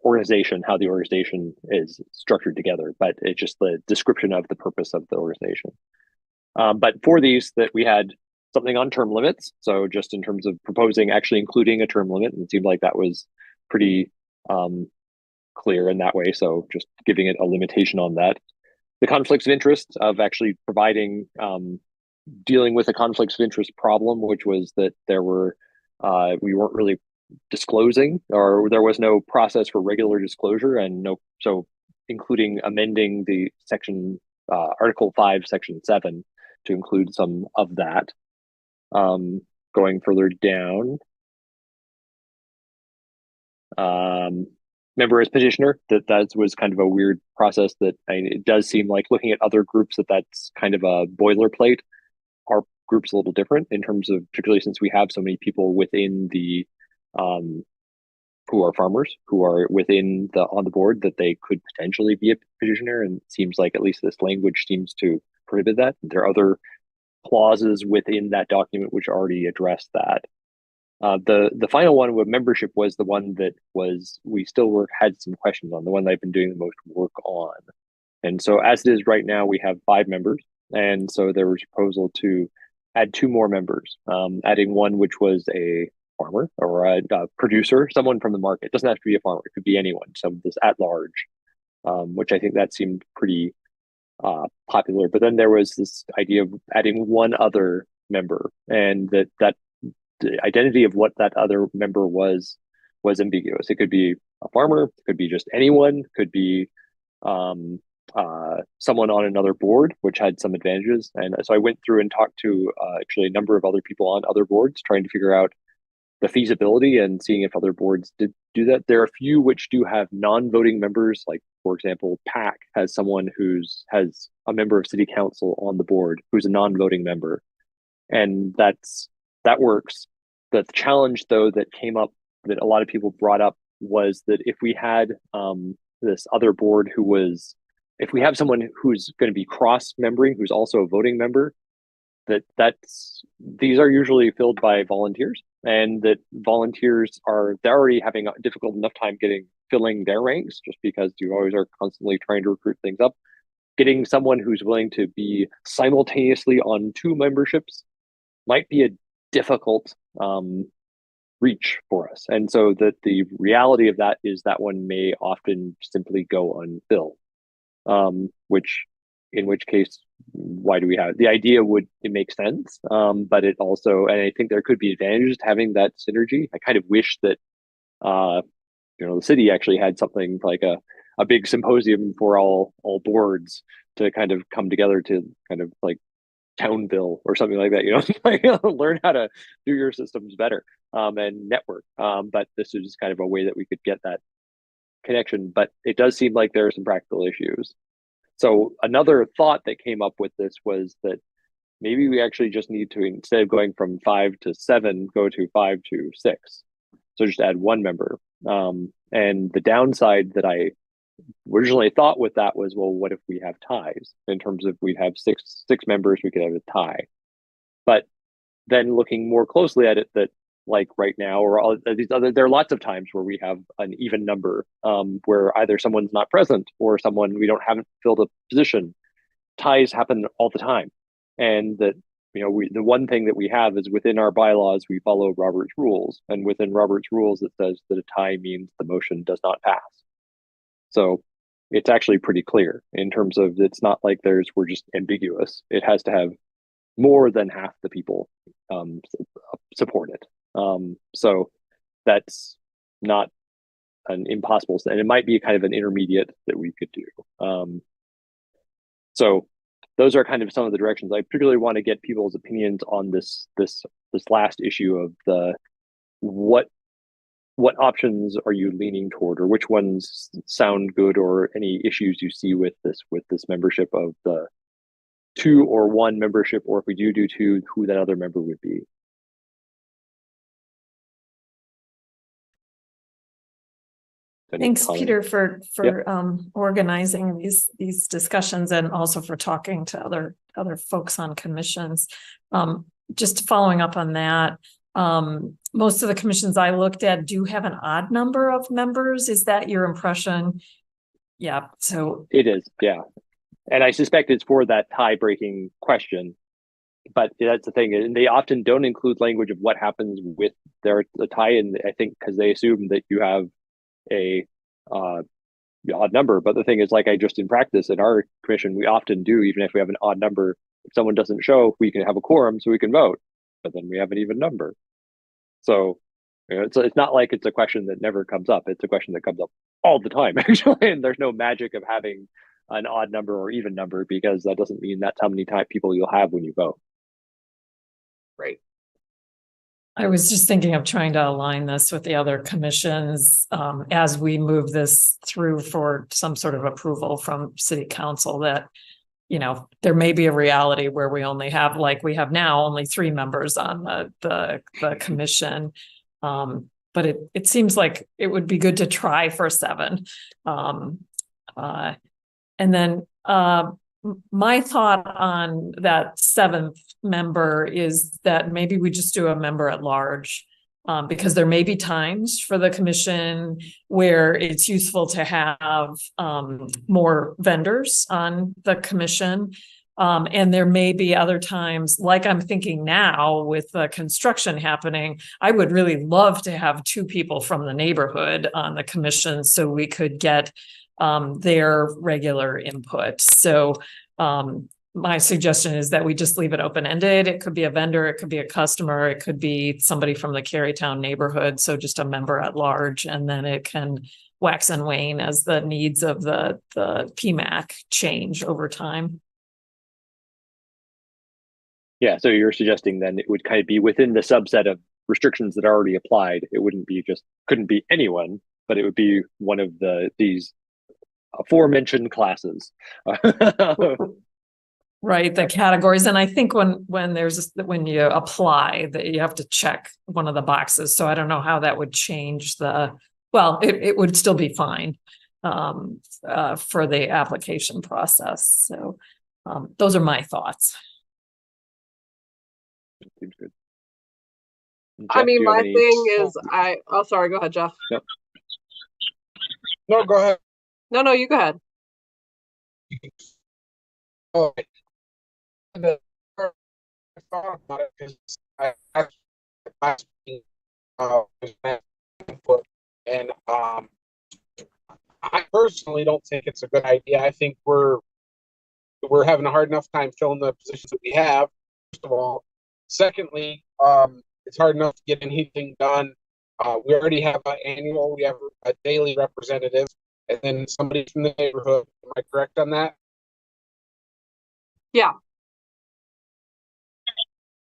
organization, how the organization is structured together, but it's just the description of the purpose of the organization. But for these, that we had something on term limits. So just in terms of proposing actually including a term limit, and it seemed like that was pretty clear in that way. So just giving it a limitation on that. The conflicts of interest of actually providing, dealing with a conflicts of interest problem, which was that there were, we weren't really disclosing, or there was no process for regular disclosure, and so including amending the section, Article 5, Section 7 to include some of that. Going further down, member as petitioner, that was kind of a weird process. That it does seem like, looking at other groups, that's kind of a boilerplate. Our group's a little different in terms of, particularly since we have so many people within the who are farmers, who are within on the board, that they could potentially be a petitioner, and it seems like at least this language seems to prohibit that. There are other clauses within that document which already address that. The final one with membership was the one that we still had some questions on, the one that I've been doing the most work on. And so as it is right now, we have 5 members, and so there was a proposal to add 2 more members, adding one which was a farmer or a producer, someone from the market. It doesn't have to be a farmer, it could be anyone, so this at large, which I think that seemed pretty popular. But then there was this idea of adding one other member, and that the identity of what that other member was ambiguous. It could be a farmer, it could be just anyone, could be someone on another board, which had some advantages. And so I went through and talked to actually a number of other people on other boards, trying to figure out the feasibility and seeing if other boards did do that. There are a few which do have non-voting members, like, for example, PAC has someone has a member of city council on the board who's a non-voting member, and that works. The challenge, though, that came up, that a lot of people brought up, was that if we had this other board if we have someone who's going to be cross-membering, who's also a voting member, these are usually filled by volunteers, and that volunteers they're already having a difficult enough time filling their ranks, just because you always are constantly trying to recruit things up. Getting someone who's willing to be simultaneously on 2 memberships might be a difficult reach for us. And so the reality of that is that one may often simply go unfilled, in which case, why do we have the idea? It make sense, but it also, and I think there could be advantages to having that synergy. I kind of wish that the city actually had something like a big symposium for all boards to kind of come together to kind of like Townville or something like that, like, learn how to do your systems better, and network. But this is just kind of a way that we could get that connection. But it does seem like there are some practical issues. So another thought that came up with this was that maybe we actually just need to, instead of going from 5 to 7, go to 5 to 6. So just add one member. And the downside that I originally thought with that was, well, what if we have ties? In terms of we'd have six members, we could have a tie. But then looking more closely at it, that like right now, or all these other, there are lots of times where we have an even number, where either someone's not present or someone we haven't filled a position. Ties happen all the time, and that the one thing that we have is within our bylaws we follow Robert's rules, and within Robert's rules it says that a tie means the motion does not pass. So it's actually pretty clear in terms of, it's not like we're just ambiguous. It has to have more than half the people support it. So that's not an impossible, and it might be kind of an intermediate that we could do. So those are kind of some of the directions. I particularly want to get people's opinions on this last issue of the what options are you leaning toward, or which ones sound good, or any issues you see with this membership of the 2 or 1 membership, or if we do 2, who that other member would be. Thanks, Peter, for organizing these discussions, and also for talking to other folks on commissions. Just following up on that, most of the commissions I looked at do have an odd number of members. Is that your impression? Yeah, so it is, yeah. And I suspect it's for that tie-breaking question. But that's the thing, and they often don't include language of what happens with the tie, and I think because they assume that you have a odd number. But the thing is, like, I just in practice in our commission, we often do, even if we have an odd number, if someone doesn't show, we can have a quorum so we can vote, but then we have an even number. So it's not like it's a question that never comes up. It's a question that comes up all the time, actually, and there's no magic of having an odd number or even number, because that doesn't mean that's how many people you'll have when you vote. Right. I was just thinking of trying to align this with the other commissions as we move this through for some sort of approval from City Council, that, there may be a reality where we only have, like we have now, only 3 members on the commission. But it seems like it would be good to try for 7. And then my thought on that 7th member is that maybe we just do a member at large, because there may be times for the commission where it's useful to have more vendors on the commission. And there may be other times, like I'm thinking now with the construction happening, I would really love to have 2 people from the neighborhood on the commission so we could get their regular input. So my suggestion is that we just leave it open-ended. It could be a vendor, it could be a customer, it could be somebody from the Carytown neighborhood. So just a member at large, and then it can wax and wane as the needs of the PMAC change over time. Yeah, so you're suggesting then it would kind of be within the subset of restrictions that are already applied. It couldn't be anyone, but it would be one of these aforementioned classes. Right, the categories. And I think when you apply, that you have to check one of the boxes. So I don't know how that would change it would still be fine for the application process. So those are my thoughts. Seems good. I Jeff, mean, my any... thing is, sorry, go ahead, Jeff. Yep. No, go ahead. No, you go ahead. Oh, I thought about it because I actually input, and I personally don't think it's a good idea. I think we're having a hard enough time filling the positions that we have, first of all. Secondly, it's hard enough to get anything done. We already have an annual, we have a daily representative, and then somebody from the neighborhood. Am I correct on that? Yeah.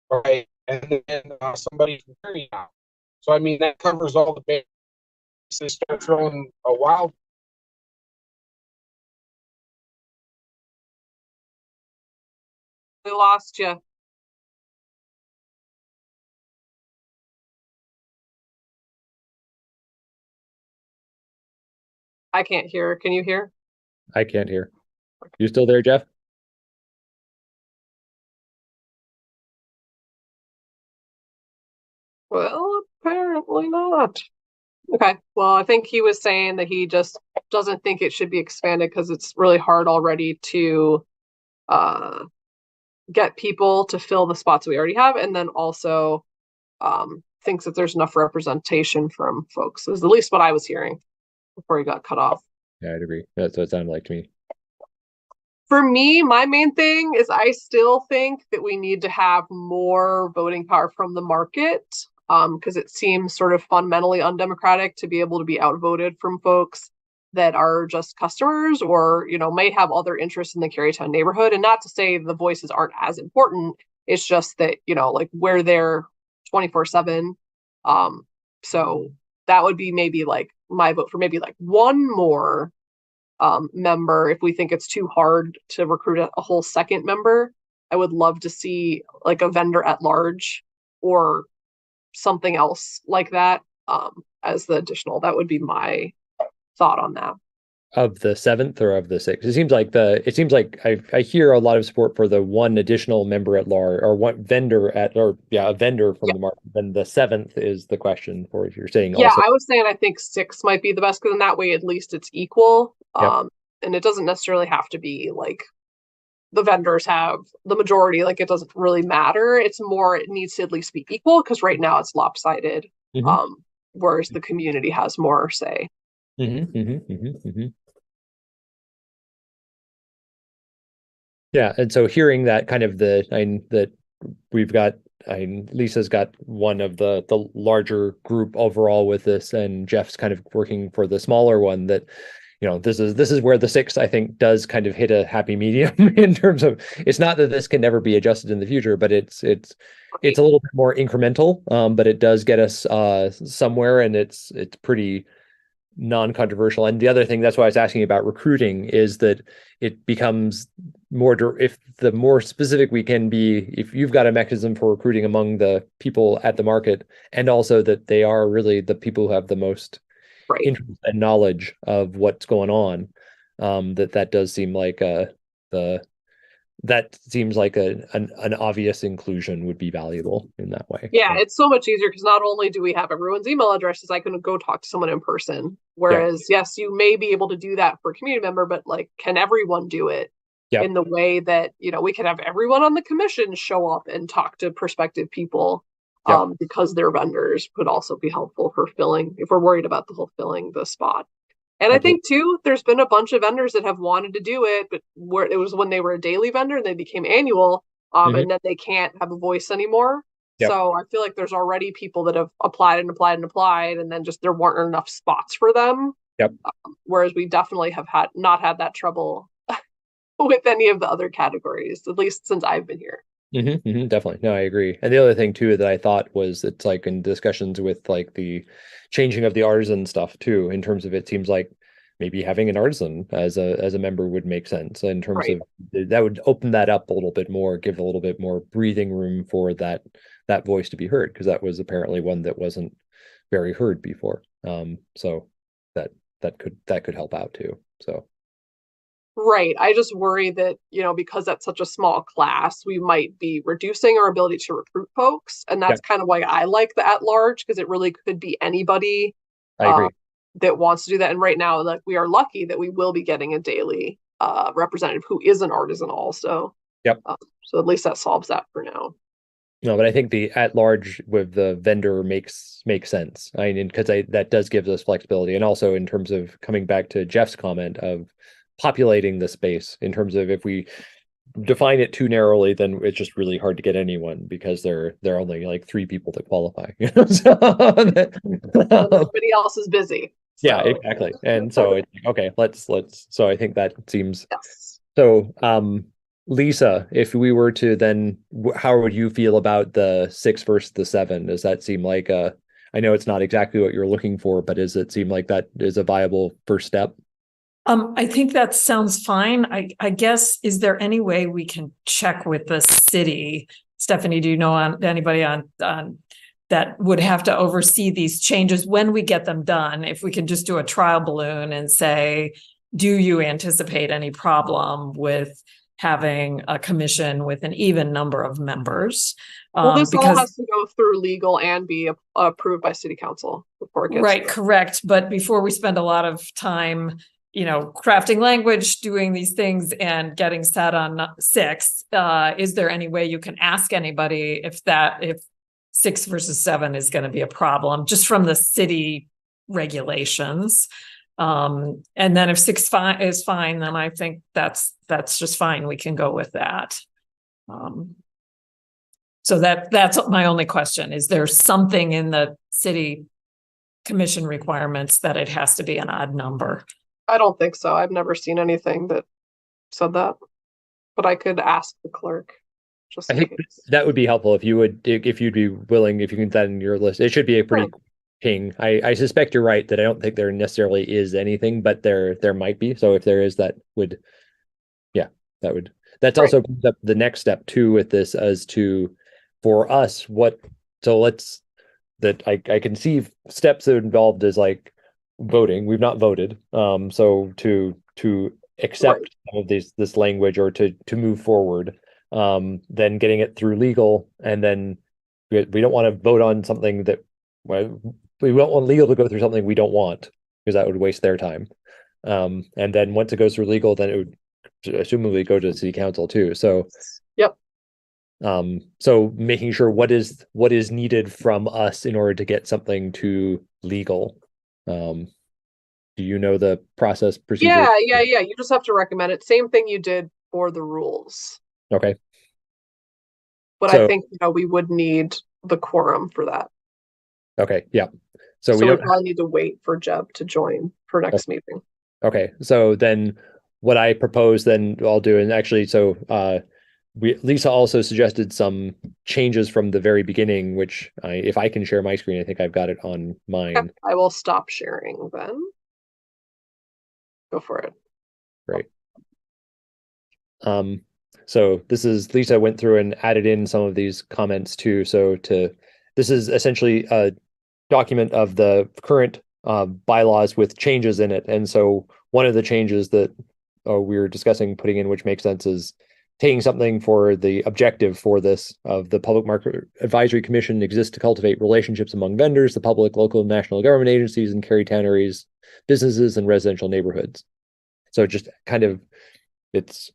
right? And then somebody from carry out. So I mean that covers all the bases. Start throwing a wild. We lost you. I can't hear. Can you hear? I can't hear. You still there, Jeff? Well, apparently not. Okay. Well, I think he was saying that he just doesn't think it should be expanded because it's really hard already to uh, get people to fill the spots we already have, and then also thinks that there's enough representation from folks. Is at least what I was hearing before he got cut off. Yeah, I'd agree. That's what it sounded like to me. For me, my main thing is I still think that we need to have more voting power from the market, because it seems sort of fundamentally undemocratic to be able to be outvoted from folks that are just customers or, may have other interests in the Carytown neighborhood. And not to say the voices aren't as important. It's just that, like we're there 24/7. So that would be maybe like my vote for maybe like one more member. If we think it's too hard to recruit a whole second member, I would love to see like a vendor at large or something else like that as the additional. That would be my thought on that. Of the 7th or of the 6th? It seems like I hear a lot of support for the one additional member at large or one vendor a vendor from the market. Then the 7th is the question for if you're saying Yeah, also. I was saying I think 6 might be the best because in that way at least it's equal. Yep. And it doesn't necessarily have to be like the vendors have the majority, like it doesn't really matter. It's more it needs to at least be equal because right now it's lopsided. Mhm. Whereas the community has more say. Yeah, and so hearing that kind of that we've got, Lisa's got one of the larger group overall with this, and Jeff's kind of working for the smaller one. That this is where the 6th I think does kind of hit a happy medium in terms of it's not that this can never be adjusted in the future, but it's a little bit more incremental, but it does get us somewhere, and it's pretty non-controversial. And the other thing, that's why I was asking about recruiting, is that it becomes more if the more specific we can be, if you've got a mechanism for recruiting among the people at the market, and also that they are really the people who have the most Right. interest and knowledge of what's going on, that does seem like an obvious inclusion would be valuable in that way. Yeah, it's so much easier because not only do we have everyone's email addresses, I can go talk to someone in person. Whereas, yes, you may be able to do that for a community member, but like, can everyone do it in the way that, we could have everyone on the commission show up and talk to prospective people because their vendors would also be helpful for filling, if we're worried about the whole filling the spot. And I think too, there's been a bunch of vendors that have wanted to do it, but where it was when they were a daily vendor and they became annual, and then they can't have a voice anymore. So I feel like there's already people that have applied and applied and applied, and then just there weren't enough spots for them. Whereas we definitely have not had that trouble with any of the other categories, at least since I've been here. Definitely. No, I agree. And the other thing too that I thought was it's like in discussions with like the changing of the artisan stuff too, in terms of it seems like maybe having an artisan as a member would make sense in terms of that would open that up a little bit more, give a little bit more breathing room for that voice to be heard, because that was apparently one that wasn't very heard before. So that could help out too. So Right. I just worry that, because that's such a small class, we might be reducing our ability to recruit folks. And that's kind of why I like the at large, because it really could be anybody I agree. That wants to do that. And right now, like, we are lucky that we will be getting a daily representative who is an artisan also. So at least that solves that for now. No, but I think the at large with the vendor makes sense. I mean, because that does give us flexibility, and also in terms of coming back to Jeff's comment of populating the space, in terms of if we define it too narrowly, then it's just really hard to get anyone because there are only like 3 people that qualify. So everybody else is busy. So. Yeah, exactly. And so it's okay. Let's. So I think that seems yes. so. Lisa, if we were to then, how would you feel about the 6 versus the 7? Does that seem like I know it's not exactly what you're looking for, but does it seem like that is a viable first step? I think that sounds fine. I guess, is there any way we can check with the city? Stephanie, do you know anybody on that would have to oversee these changes when we get them done? If we can just do a trial balloon and say, do you anticipate any problem with having a commission with an even number of members? Well, this all Because has to go through legal and be approved by city council before it gets. right, correct. But before we spend a lot of time, crafting language, doing these things and getting set on 6, is there any way you can ask anybody if 6 versus 7 is going to be a problem just from the city regulations? And then if 6 is fine, then I think that's just fine. We can go with that. So that's my only question. Is there something in the city commission requirements that it has to be an odd number? I don't think so. I've never seen anything that said that, but I could ask the clerk. Just I think that would be helpful if you'd be willing, if you can put that in your list. It should be a pretty ping. I suspect you're right that I don't think there necessarily is anything, but there might be. So if there is, that's also brings up the next step too with this as to, for us, I can see steps that are involved as like voting. We've not voted. So to accept some of this language or to move forward, then getting it through legal, and then we don't want to vote on something that we don't want legal to go through something we don't want, because that would waste their time. And then once it goes through legal, then it would assumably go to city council too. So so making sure what is needed from us in order to get something to legal. Do you know the process procedure? Yeah. You just have to recommend it. Same thing you did for the rules. Okay. But I think we would need the quorum for that. Okay. Yeah. So we probably need to wait for Jeb to join for next meeting. Okay. So then what I propose then I'll do, and actually, so Lisa also suggested some changes from the very beginning, which if I can share my screen, I think I've got it on mine. Okay, I will stop sharing then. Go for it. Great. So this is, Lisa went through and added in some of these comments too. So this is essentially a document of the current bylaws with changes in it. And so one of the changes that we were discussing putting in, which makes sense, is taking something for the objective for this of the Public Market Advisory Commission exists to cultivate relationships among vendors, the public, local and national government agencies, and Cary Town areas, businesses, and residential neighborhoods. So just kind of, it's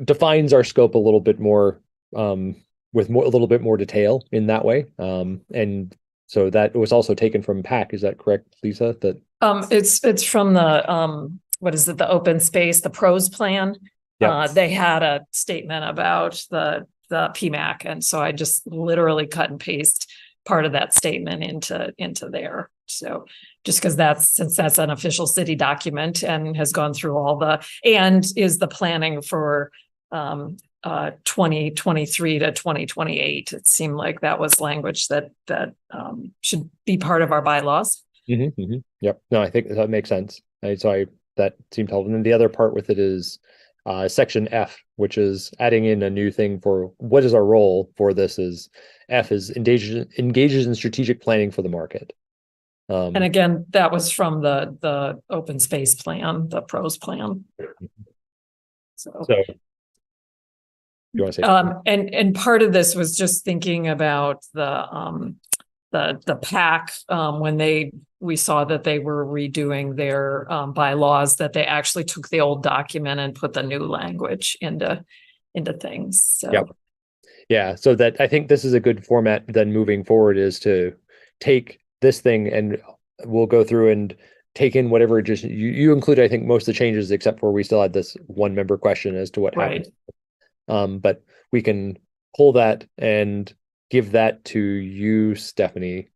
defines our scope a little bit more, with a little bit more detail in that way. And so that was also taken from PAC. Is that correct, Lisa? That it's from the what is it? The open space, the pros plan. Yep. They had a statement about the PMAC, and so I just literally cut and paste part of that statement into there. So just because since that's an official city document and has gone through and is the planning for 2023 to 2028, it seemed like that was language that should be part of our bylaws. Mm-hmm, mm-hmm. Yep. No, I think that makes sense. That seemed helpful. And then the other part with it is section F, which is adding in a new thing for what is our role for this. Is F is engages in strategic planning for the market. And again, that was from the open space plan, the pros plan. So you want to say and part of this was just thinking about the PAC when we saw that they were redoing their bylaws, that they actually took the old document and put the new language into things. So yep. Yeah, so that I think this is a good format then moving forward, is to take this thing and we'll go through and take in whatever just you include, I think, most of the changes, except for we still had this one member question as to what happened. But we can pull that and give that to you, Stephanie,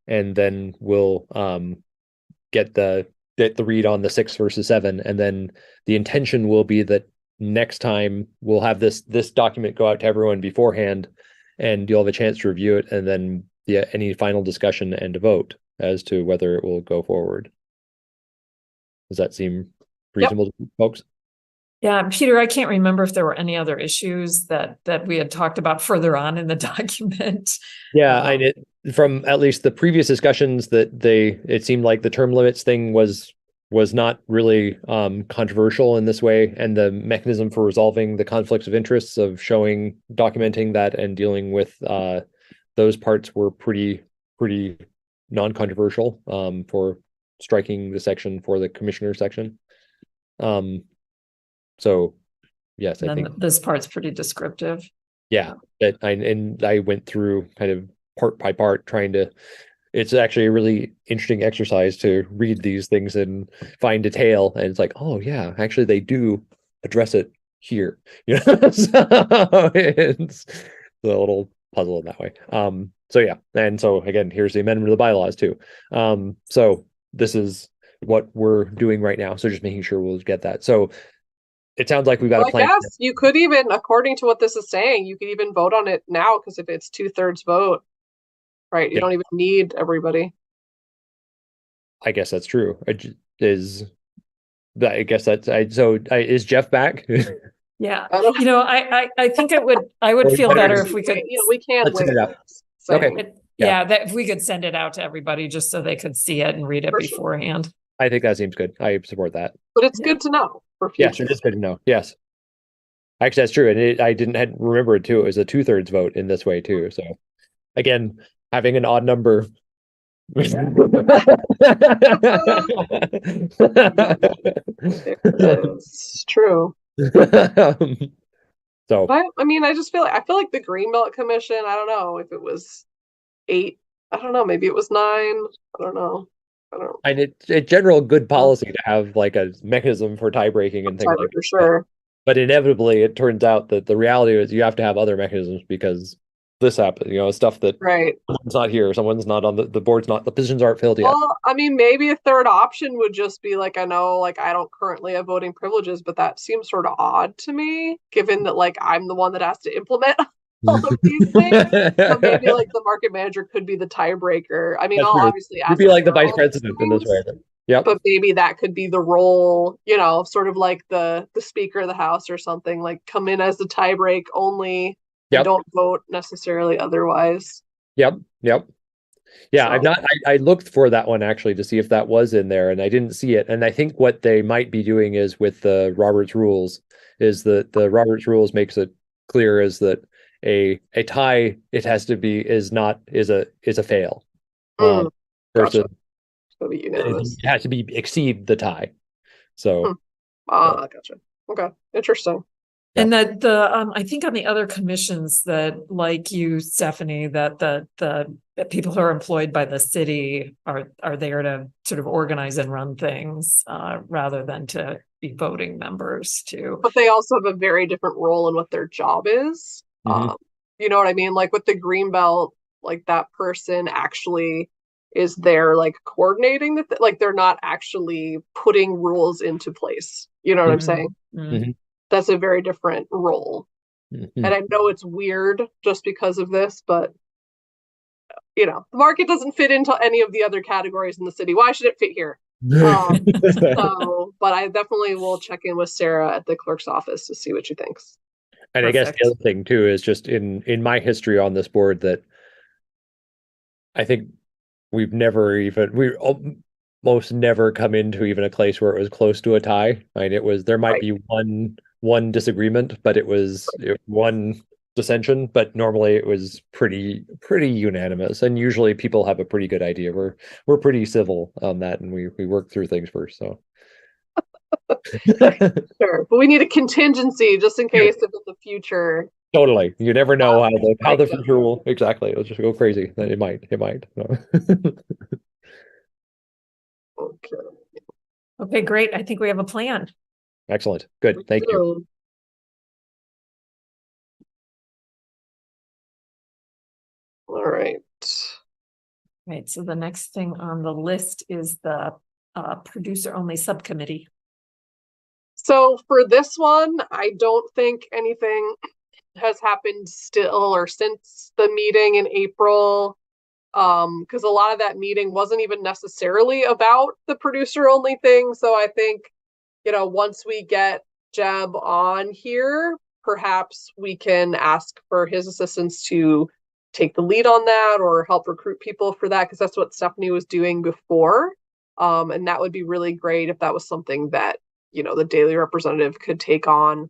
and then we'll get the read on the 6 versus 7, and then the intention will be that next time we'll have this document go out to everyone beforehand, and you'll have a chance to review it, and then any final discussion and a vote as to whether it will go forward. Does that seem reasonable to folks? Yeah, Peter, I can't remember if there were any other issues that we had talked about further on in the document. Yeah, from at least the previous discussions that it seemed like the term limits thing was not really controversial in this way, and the mechanism for resolving the conflicts of interests of documenting that and dealing with those parts were pretty non-controversial for striking the section for the commissioner section. So yes, I think this part's pretty descriptive. Yeah, I went through kind of part by part it's actually a really interesting exercise to read these things and find detail, and it's like, oh yeah, actually they do address it here. So it's a little puzzle in that way. So yeah, and so again, here's the amendment of the bylaws too. So this is what we're doing right now. So just making sure we'll get that. So it sounds like we've got a plan. I guess you could even, according to what this is saying, you could even vote on it now, because if it's 2/3 vote, right, you don't even need everybody. I guess that's true. Is Jeff back? Yeah, I think I would feel better if we could. We can't wait. Okay. Yeah, that if we could send it out to everybody just so they could see it and read it beforehand. I think that seems good. I support that. But it's good to know for future. Yes, it is good to know. Yes. Actually, that's true. And I hadn't remembered too. It was a 2/3 vote in this way too. So again, having an odd number. It's true. So I mean, I just feel like the Greenbelt Commission, I don't know if it was 8, I don't know, maybe it was 9, I don't know. And it's a general good policy to have like a mechanism for tie breaking and things like that. For sure. But inevitably, it turns out that the reality is you have to have other mechanisms because this happened, stuff that someone's not here, someone's not on the board's not, the positions aren't filled yet. Well, I mean, maybe a third option would just be like, I know, like, I don't currently have voting privileges, but that seems sort of odd to me, given that, like, I'm the one that has to implement all of these things. So maybe, like, the market manager could be the tiebreaker. I mean, I'll obviously ask. You'd be like the vice president in this way. Yeah. But maybe that could be the role, sort of like the Speaker of the House or something, like come in as the tiebreak only. Yep. Don't vote necessarily otherwise. Yep. Yeah, so. I looked for that one actually to see if that was in there, and I didn't see it. And I think what they might be doing is with the Robert's rules is that the Robert's rules makes it clear is that a tie, it has to be is a fail. Versus it has to exceed the tie. So gotcha. Okay. Interesting. And that I think on the other commissions that, like you, Stephanie, that the people who are employed by the city are there to sort of organize and run things rather than to be voting members too. But they also have a very different role in what their job is. Mm-hmm. You know what I mean? Like with the Greenbelt, like that person actually is there, like coordinating like they're not actually putting rules into place. You know what I'm saying? Mm-hmm. That's a very different role. Mm-hmm. And I know it's weird just because of this, but the market doesn't fit into any of the other categories in the city. Why should it fit here? But I definitely will check in with Sarah at the clerk's office to see what she thinks. And Perfect. I guess the other thing too is just in my history on this board that I think we almost never come into even a place where it was close to a tie. I mean, there might be one disagreement, but it was one dissension, but normally it was pretty unanimous. And usually people have a pretty good idea. We're pretty civil on that, and we work through things first. So sure, but we need a contingency just in case in the future. Totally, you never know how the future will exactly. It'll just go crazy. It might. Okay, great. I think we have a plan. Excellent. Good. Thank you. All right. Right. So the next thing on the list is the producer only subcommittee. So for this one, I don't think anything has happened still or since the meeting in April. Because a lot of that meeting wasn't even necessarily about the producer only thing. So I think, once we get Jeb on here, perhaps we can ask for his assistance to take the lead on that or help recruit people for that, because that's what Stephanie was doing before. And that would be really great if that was something that, the daily representative could take on.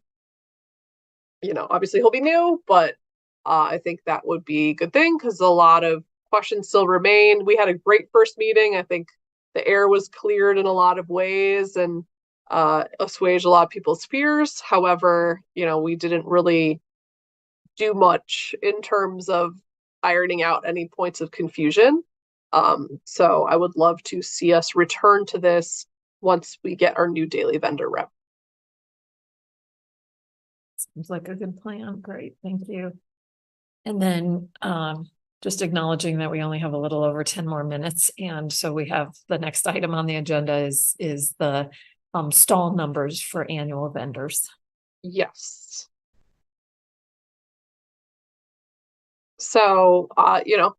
Obviously he'll be new, but I think that would be a good thing because a lot of questions still remain. We had a great first meeting. I think the air was cleared in a lot of ways and assuaged a lot of people's fears. However, we didn't really do much in terms of ironing out any points of confusion. So I would love to see us return to this once we get our new daily vendor rep. Seems like a good plan. Great, thank you. And then just acknowledging that we only have a little over 10 more minutes. And so we have the next item on the agenda is the stall numbers for annual vendors. Yes. So,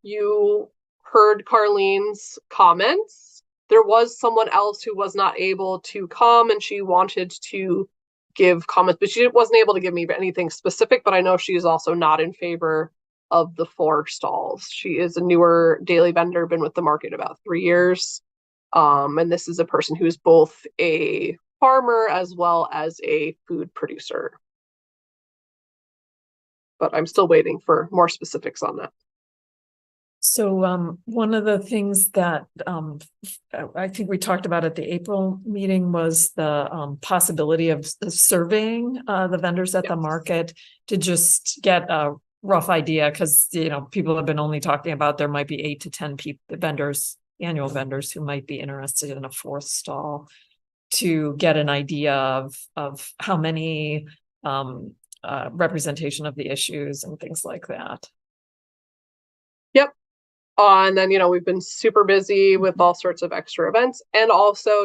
you heard Carlene's comments. There was someone else who was not able to come and she wanted to give comments, but she wasn't able to give me anything specific, but I know she is also not in favor of the 4 stalls. She is a newer daily vendor, been with the market about 3 years. And this is a person who is both a farmer as well as a food producer. But I'm still waiting for more specifics on that. So one of the things that I think we talked about at the April meeting was the possibility of surveying the vendors at the market to just get a rough idea, because people have been only talking about there might be 8 to 10 vendors, annual vendors, who might be interested in a 4th stall, to get an idea of how many representation of the issues and things like that. Yep. And then, we've been super busy with all sorts of extra events. And also,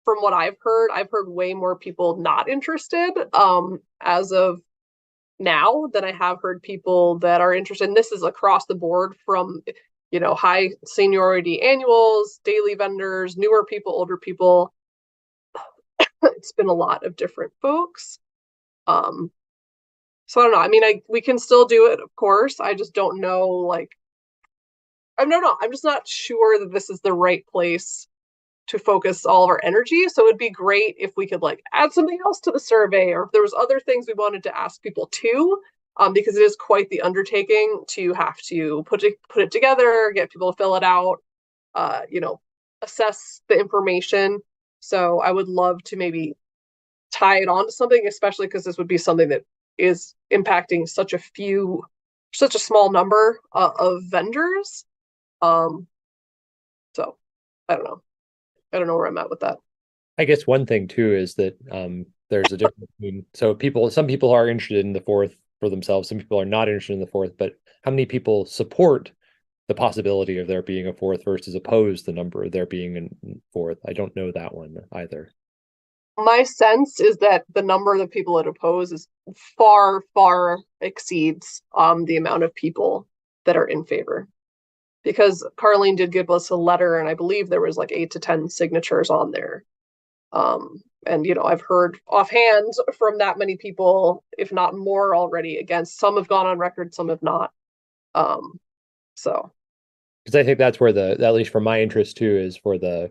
from what I've heard way more people not interested as of now than I have heard people that are interested. And this is across the board from, high seniority annuals, daily vendors, newer people, older people. It's been a lot of different folks. So I don't know. I mean, we can still do it, of course. I just don't know, I don't know. I'm just not sure that this is the right place to focus all of our energy. So it'd be great if we could add something else to the survey, or if there was other things we wanted to ask people too, because it is quite the undertaking to have to put it together, get people to fill it out, assess the information. So I would love to maybe tie it on to something, especially because this would be something that is impacting such a small number of vendors. So I don't know. I don't know where I'm at with that. I guess one thing too is that there's a difference between, some people are interested in the 4th for themselves, some people are not interested in the 4th, but how many people support the possibility of there being a 4th versus oppose the number of there being a 4th? I don't know that one either. My sense is that the number of people that oppose is far, far exceeds the amount of people that are in favor. Because Carlene did give us a letter, and I believe there was 8 to 10 signatures on there. And I've heard offhand from that many people, if not more already, against. Some have gone on record, some have not. So because I think that's where at least for my interest too, is for the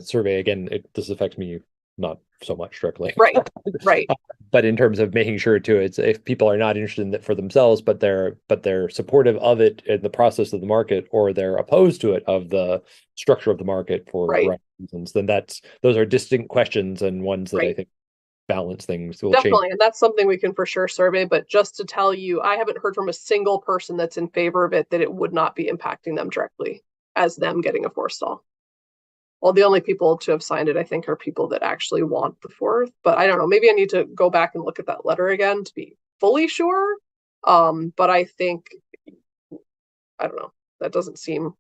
survey. Again, this affects me not so much directly, right. But in terms of making sure too, it's if people are not interested in it for themselves, but they're supportive of it in the process of the market, or they're opposed to it of the structure of the market for reasons, then those are distinct questions, and ones that I think balance things will definitely change. And that's something we can for sure survey. But just to tell you, I haven't heard from a single person that's in favor of it that it would not be impacting them directly as them getting a 4th stall. Well, the only people to have signed it, I think, are people that actually want the 4th. But I don't know. Maybe I need to go back and look at that letter again to be fully sure. But I think, I don't know. That doesn't seem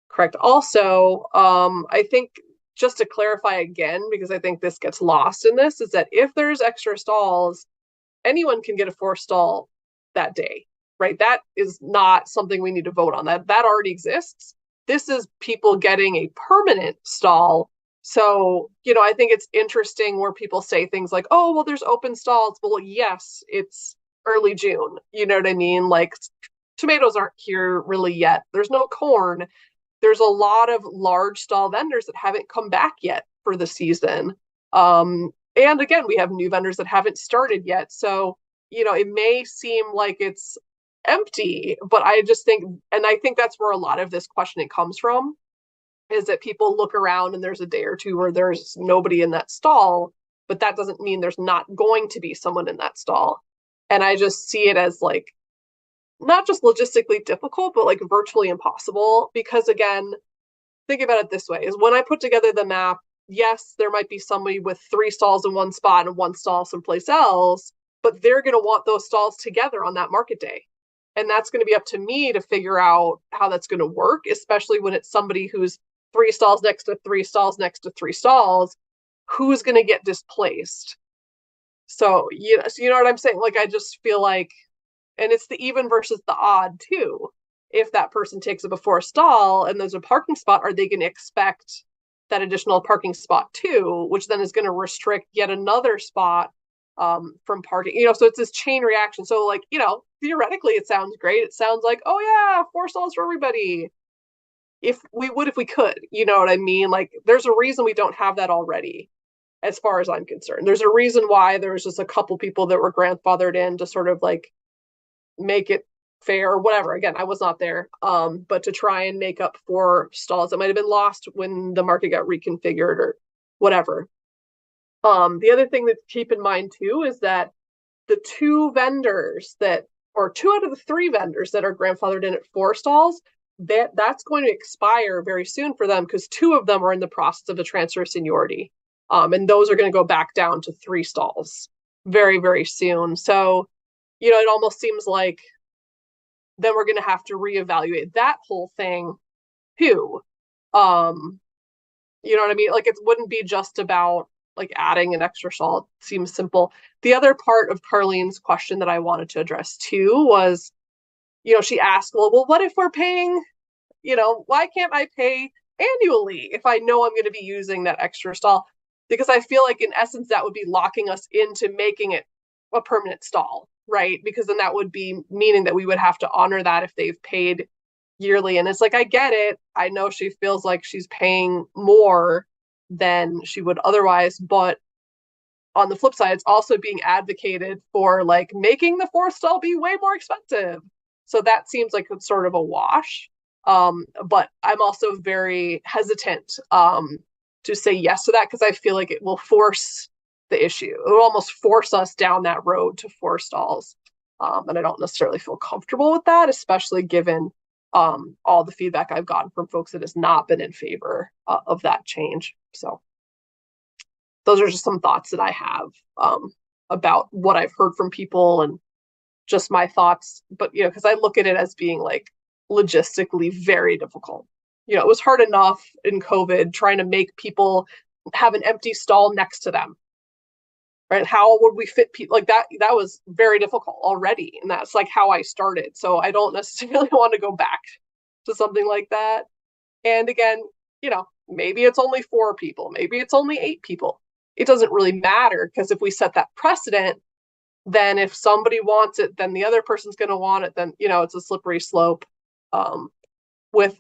correct. Also, I think just to clarify again, because I think this gets lost in this, is that if there's extra stalls, anyone can get a forestall that day, right? That is not something we need to vote on. That already exists. This is people getting a permanent stall. So, I think it's interesting where people say things like, oh, well, there's open stalls. Well, yes, it's early June. You know what I mean? Like, tomatoes aren't here really yet. There's no corn. There's a lot of large stall vendors that haven't come back yet for the season. And again, we have new vendors that haven't started yet. So, it may seem like it's empty, but I just think, and I think that's where a lot of this questioning comes from, is that people look around and there's a day or two where there's nobody in that stall, but that doesn't mean there's not going to be someone in that stall. And I just see it as like, not just logistically difficult, but like virtually impossible. Because again, think about it this way, is when I put together the map, yes, there might be somebody with 3 stalls in one spot and 1 stall someplace else, but they're going to want those stalls together on that market day. And that's going to be up to me to figure out how that's going to work, especially when it's somebody who's 3 stalls next to 3 stalls next to 3 stalls, who's going to get displaced. So, you know what I'm saying? Like, I just feel like, and it's the even versus the odd too. If that person takes up a 4 stall and there's a parking spot, are they going to expect that additional parking spot too, which then is going to restrict yet another spot from parking, so it's this chain reaction. So like, theoretically it sounds great. It sounds like, oh yeah, 4 stalls for everybody. If we could, you know what I mean? Like, there's a reason we don't have that already, as far as I'm concerned. There's a reason why there's just a couple people that were grandfathered in to sort of like make it fair or whatever. Again, I was not there, but to try and make up for stalls that might have been lost when the market got reconfigured or whatever. The other thing to keep in mind too is that the 2 vendors or 2 out of the 3 vendors that are grandfathered in at 4 stalls, that's going to expire very soon for them, because 2 of them are in the process of a transfer of seniority. And those are going to go back down to 3 stalls very, very soon. So, it almost seems like then we're going to have to reevaluate that whole thing too. You know what I mean? Like, it wouldn't be just about like adding an extra stall. It seems simple. The other part of Carlene's question that I wanted to address too was, she asked, well, what if we're paying, why can't I pay annually if I know I'm going to be using that extra stall? Because I feel like in essence, that would be locking us into making it a permanent stall, right? Because then that would be meaning that we would have to honor that if they've paid yearly. And it's like, I get it. I know she feels like she's paying more than she would otherwise, but on the flip side, it's also being advocated for like making the 4th stall be way more expensive. So that seems like it's sort of a wash. But I'm also very hesitant to say yes to that, because I feel like it will force the issue. It will almost force us down that road to 4 stalls. And I don't necessarily feel comfortable with that, especially given all the feedback I've gotten from folks that has not been in favor of that change. So those are just some thoughts that I have about what I've heard from people and just my thoughts. But, because I look at it as being like logistically very difficult. It was hard enough in COVID trying to make people have an empty stall next to them. Right? How would we fit people like that? That was very difficult already. And that's like how I started. So I don't necessarily want to go back to something like that. And again, maybe it's only 4 people, maybe it's only 8 people. It doesn't really matter, because if we set that precedent, then if somebody wants it, then the other person's going to want it. Then, it's a slippery slope. Whereas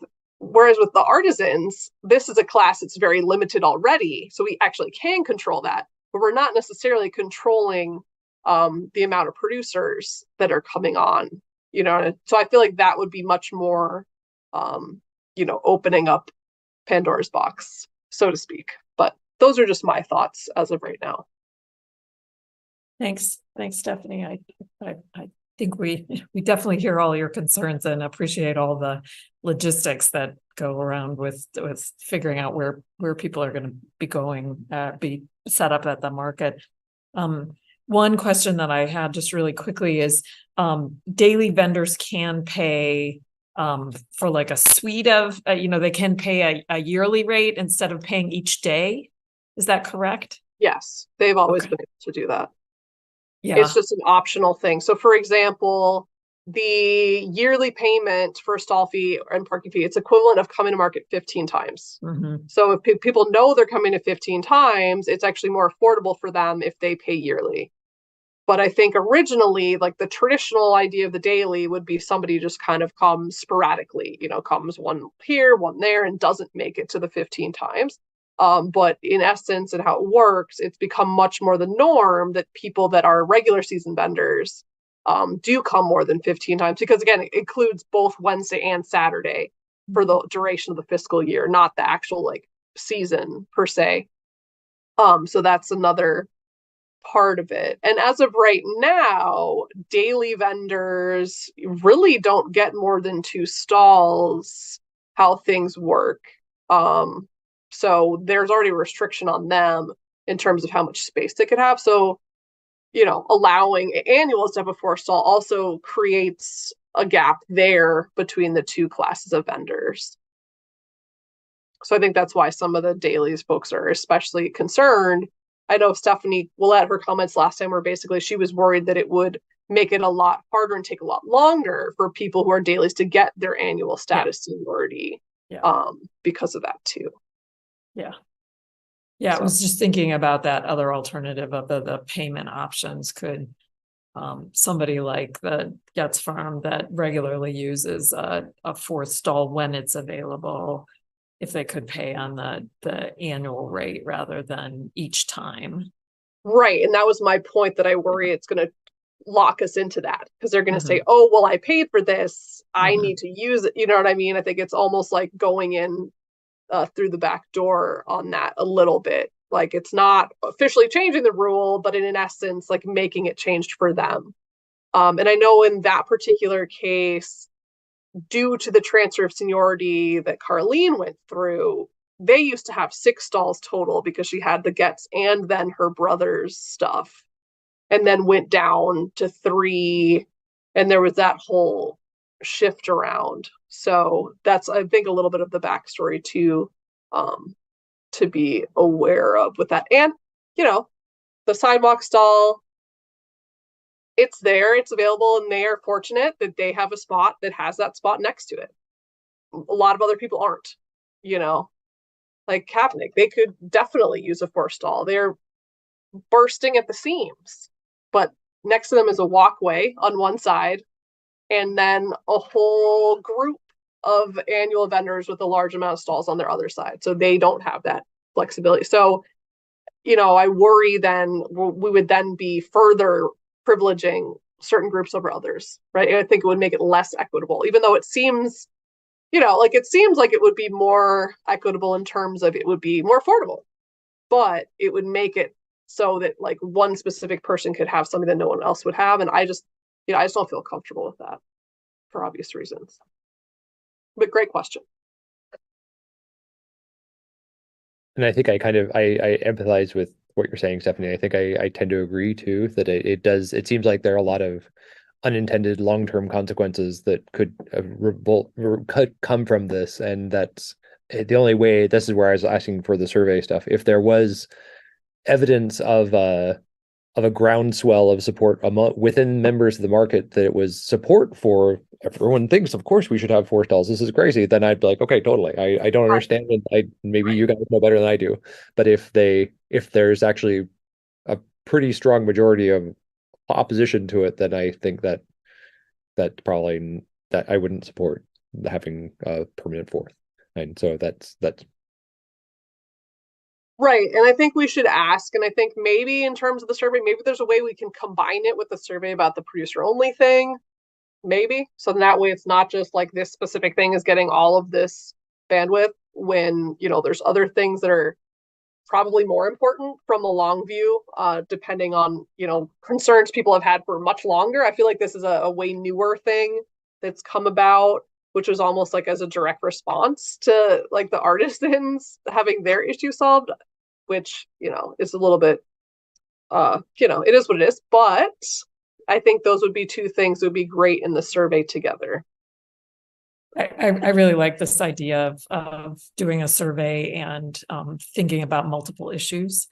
with the artisans, this is a class that's very limited already. So we actually can control that, but we're not necessarily controlling the amount of producers that are coming on, So I feel like that would be much more, opening up Pandora's box, so to speak. But those are just my thoughts as of right now. Thanks, Stephanie. I think we definitely hear all your concerns and appreciate all the logistics that go around with figuring out where people are going to be going, be set up at the market. One question that I had just really quickly is, daily vendors can pay for like a suite of, they can pay a yearly rate instead of paying each day. Is that correct? Yes, they've always Okay. been able to do that. Yeah. It's just an optional thing. So for example, the yearly payment for stall fee and parking fee, it's equivalent of coming to market 15 times. Mhm. So if people know they're coming to 15 times, it's actually more affordable for them if they pay yearly. But I think originally, like the traditional idea of the daily would be somebody just kind of comes sporadically, comes one here, one there, and doesn't make it to the 15 times. But in essence, and how it works, it's become much more the norm that people that are regular season vendors do come more than 15 times, because again, it includes both Wednesday and Saturday for the duration of the fiscal year, not the actual like season per se. So that's another part of it. And as of right now, daily vendors really don't get more than 2 stalls, how things work. So there's already a restriction on them in terms of how much space they could have. So, allowing annuals to have a 4 stall also creates a gap there between the 2 classes of vendors. So I think that's why some of the dailies folks are especially concerned. I know Stephanie Willett, her comments last time were basically she was worried that it would make it a lot harder and take a lot longer for people who are dailies to get their annual status seniority because of that too. Yeah. Yeah, I was just thinking about that other alternative of the payment options. Could somebody like the Getz Farm that regularly uses a 4th stall when it's available, if they could pay on the annual rate rather than each time. Right. And that was my point, that I worry it's going to lock us into that, because they're going to say, Mhm. oh, well, I paid for this, I Mhm. need to use it. You know what I mean? I think it's almost like going in through the back door on that a little bit. Like it's not officially changing the rule, but in essence, like making it changed for them. And I know in that particular case, due to the transfer of seniority that Carlene went through, they used to have 6 stalls total because she had the Getz and then her brother's stuff, and then went down to 3. And there was that whole shift around. So that's, I think, a little bit of the backstory to be aware of with that. And, the sidewalk stall, it's there, it's available, and they are fortunate that they have a spot that has that spot next to it. A lot of other people aren't, like Kaepernick, they could definitely use a 4 stall. They're bursting at the seams, but next to them is a walkway on one side, and then a whole group of annual vendors with a large amount of stalls on their other side. So they don't have that flexibility. So, I worry then we would then be further privileging certain groups over others, right? And I think it would make it less equitable, even though it seems, it seems like it would be more equitable in terms of it would be more affordable, but it would make it so that like one specific person could have something that no one else would have. And I just don't feel comfortable with that for obvious reasons. But great question. And I think I empathize with what you're saying, Stephanie. I think I tend to agree too, that it seems like there are a lot of unintended long-term consequences that could could come from this. And that's the only way. This is where I was asking for the survey stuff. If there was evidence of a groundswell of support within members of the market, that it was support for everyone thinks, of course we should have 4 stalls, this is crazy, then I'd be like, okay, totally. I don't understand, and maybe you guys know better than I do. But if there's actually a pretty strong majority of opposition to it, then I think that probably that I wouldn't support having a permanent 4th. And so that's Right. And I think we should ask, and I think maybe in terms of the survey, maybe there's a way we can combine it with the survey about the producer only thing. Maybe. So that way it's not just like this specific thing is getting all of this bandwidth when, there's other things that are probably more important from the long view, depending on, concerns people have had for much longer. I feel like this is a way newer thing that's come about, which was almost like as a direct response to like the artisans having their issue solved, which, is a little bit, it is what it is. But I think those would be 2 things that would be great in the survey together. I really like this idea of doing a survey and thinking about multiple issues.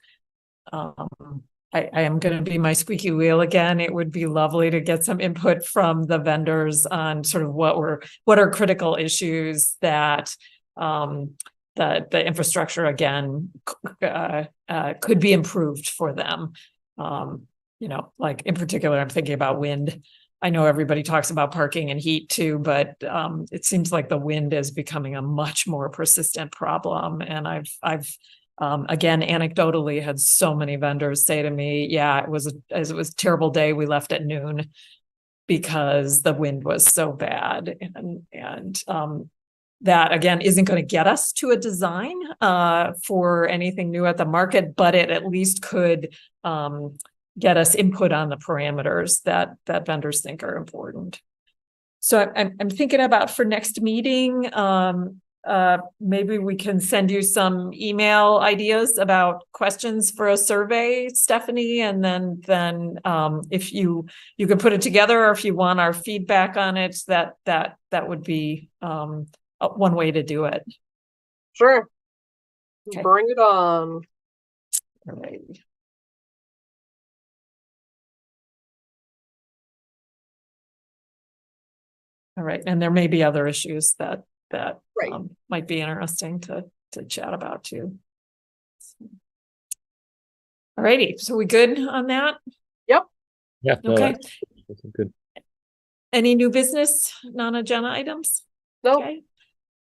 I am going to be my squeaky wheel again. It would be lovely to get some input from the vendors on sort of what are critical issues that the infrastructure again could be improved for them. You know, like in particular, I'm thinking about wind. I know everybody talks about parking and heat too, but it seems like the wind is becoming a much more persistent problem. And I've again, anecdotally had so many vendors say to me, yeah, it was a terrible day. We left at noon because the wind was so bad. And that again isn't going to get us to a design for anything new at the market, but it at least could get us input on the parameters that vendors think are important. So I'm thinking about for next meeting, maybe we can send you some email ideas about questions for a survey, Stephanie, and then if you can put it together, or if you want our feedback on it, that would be one way to do it. Sure. Okay. Bring it on. All right. All right, and there may be other issues that Right. Might be interesting to chat about too. All righty, so we good on that? Yep. Yeah. No, Okay. that's good. Any new business, non-agenda items? Nope. Okay.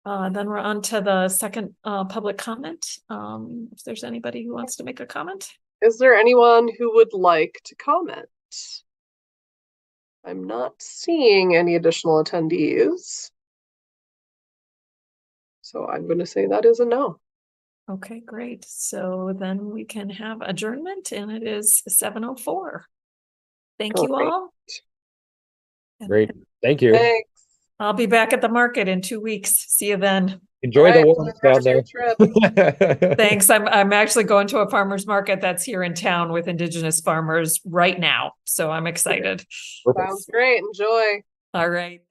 Then we're on to the second public comment. If there's anybody who wants to make a comment. Is there anyone who would like to comment? I'm not seeing any additional attendees. So I'm going to say that is a no. Okay, great. So then we can have adjournment, and it is 7:04. Thank you Perfect. all. Great. Thank you. Thanks. I'll be back at the market in 2 weeks. See you then. Enjoy the All right, warmth have a down there. great trip. Thanks. I'm actually going to a farmer's market that's here in town with Indigenous farmers right now. So I'm excited. Perfect. Sounds great. Enjoy. All right.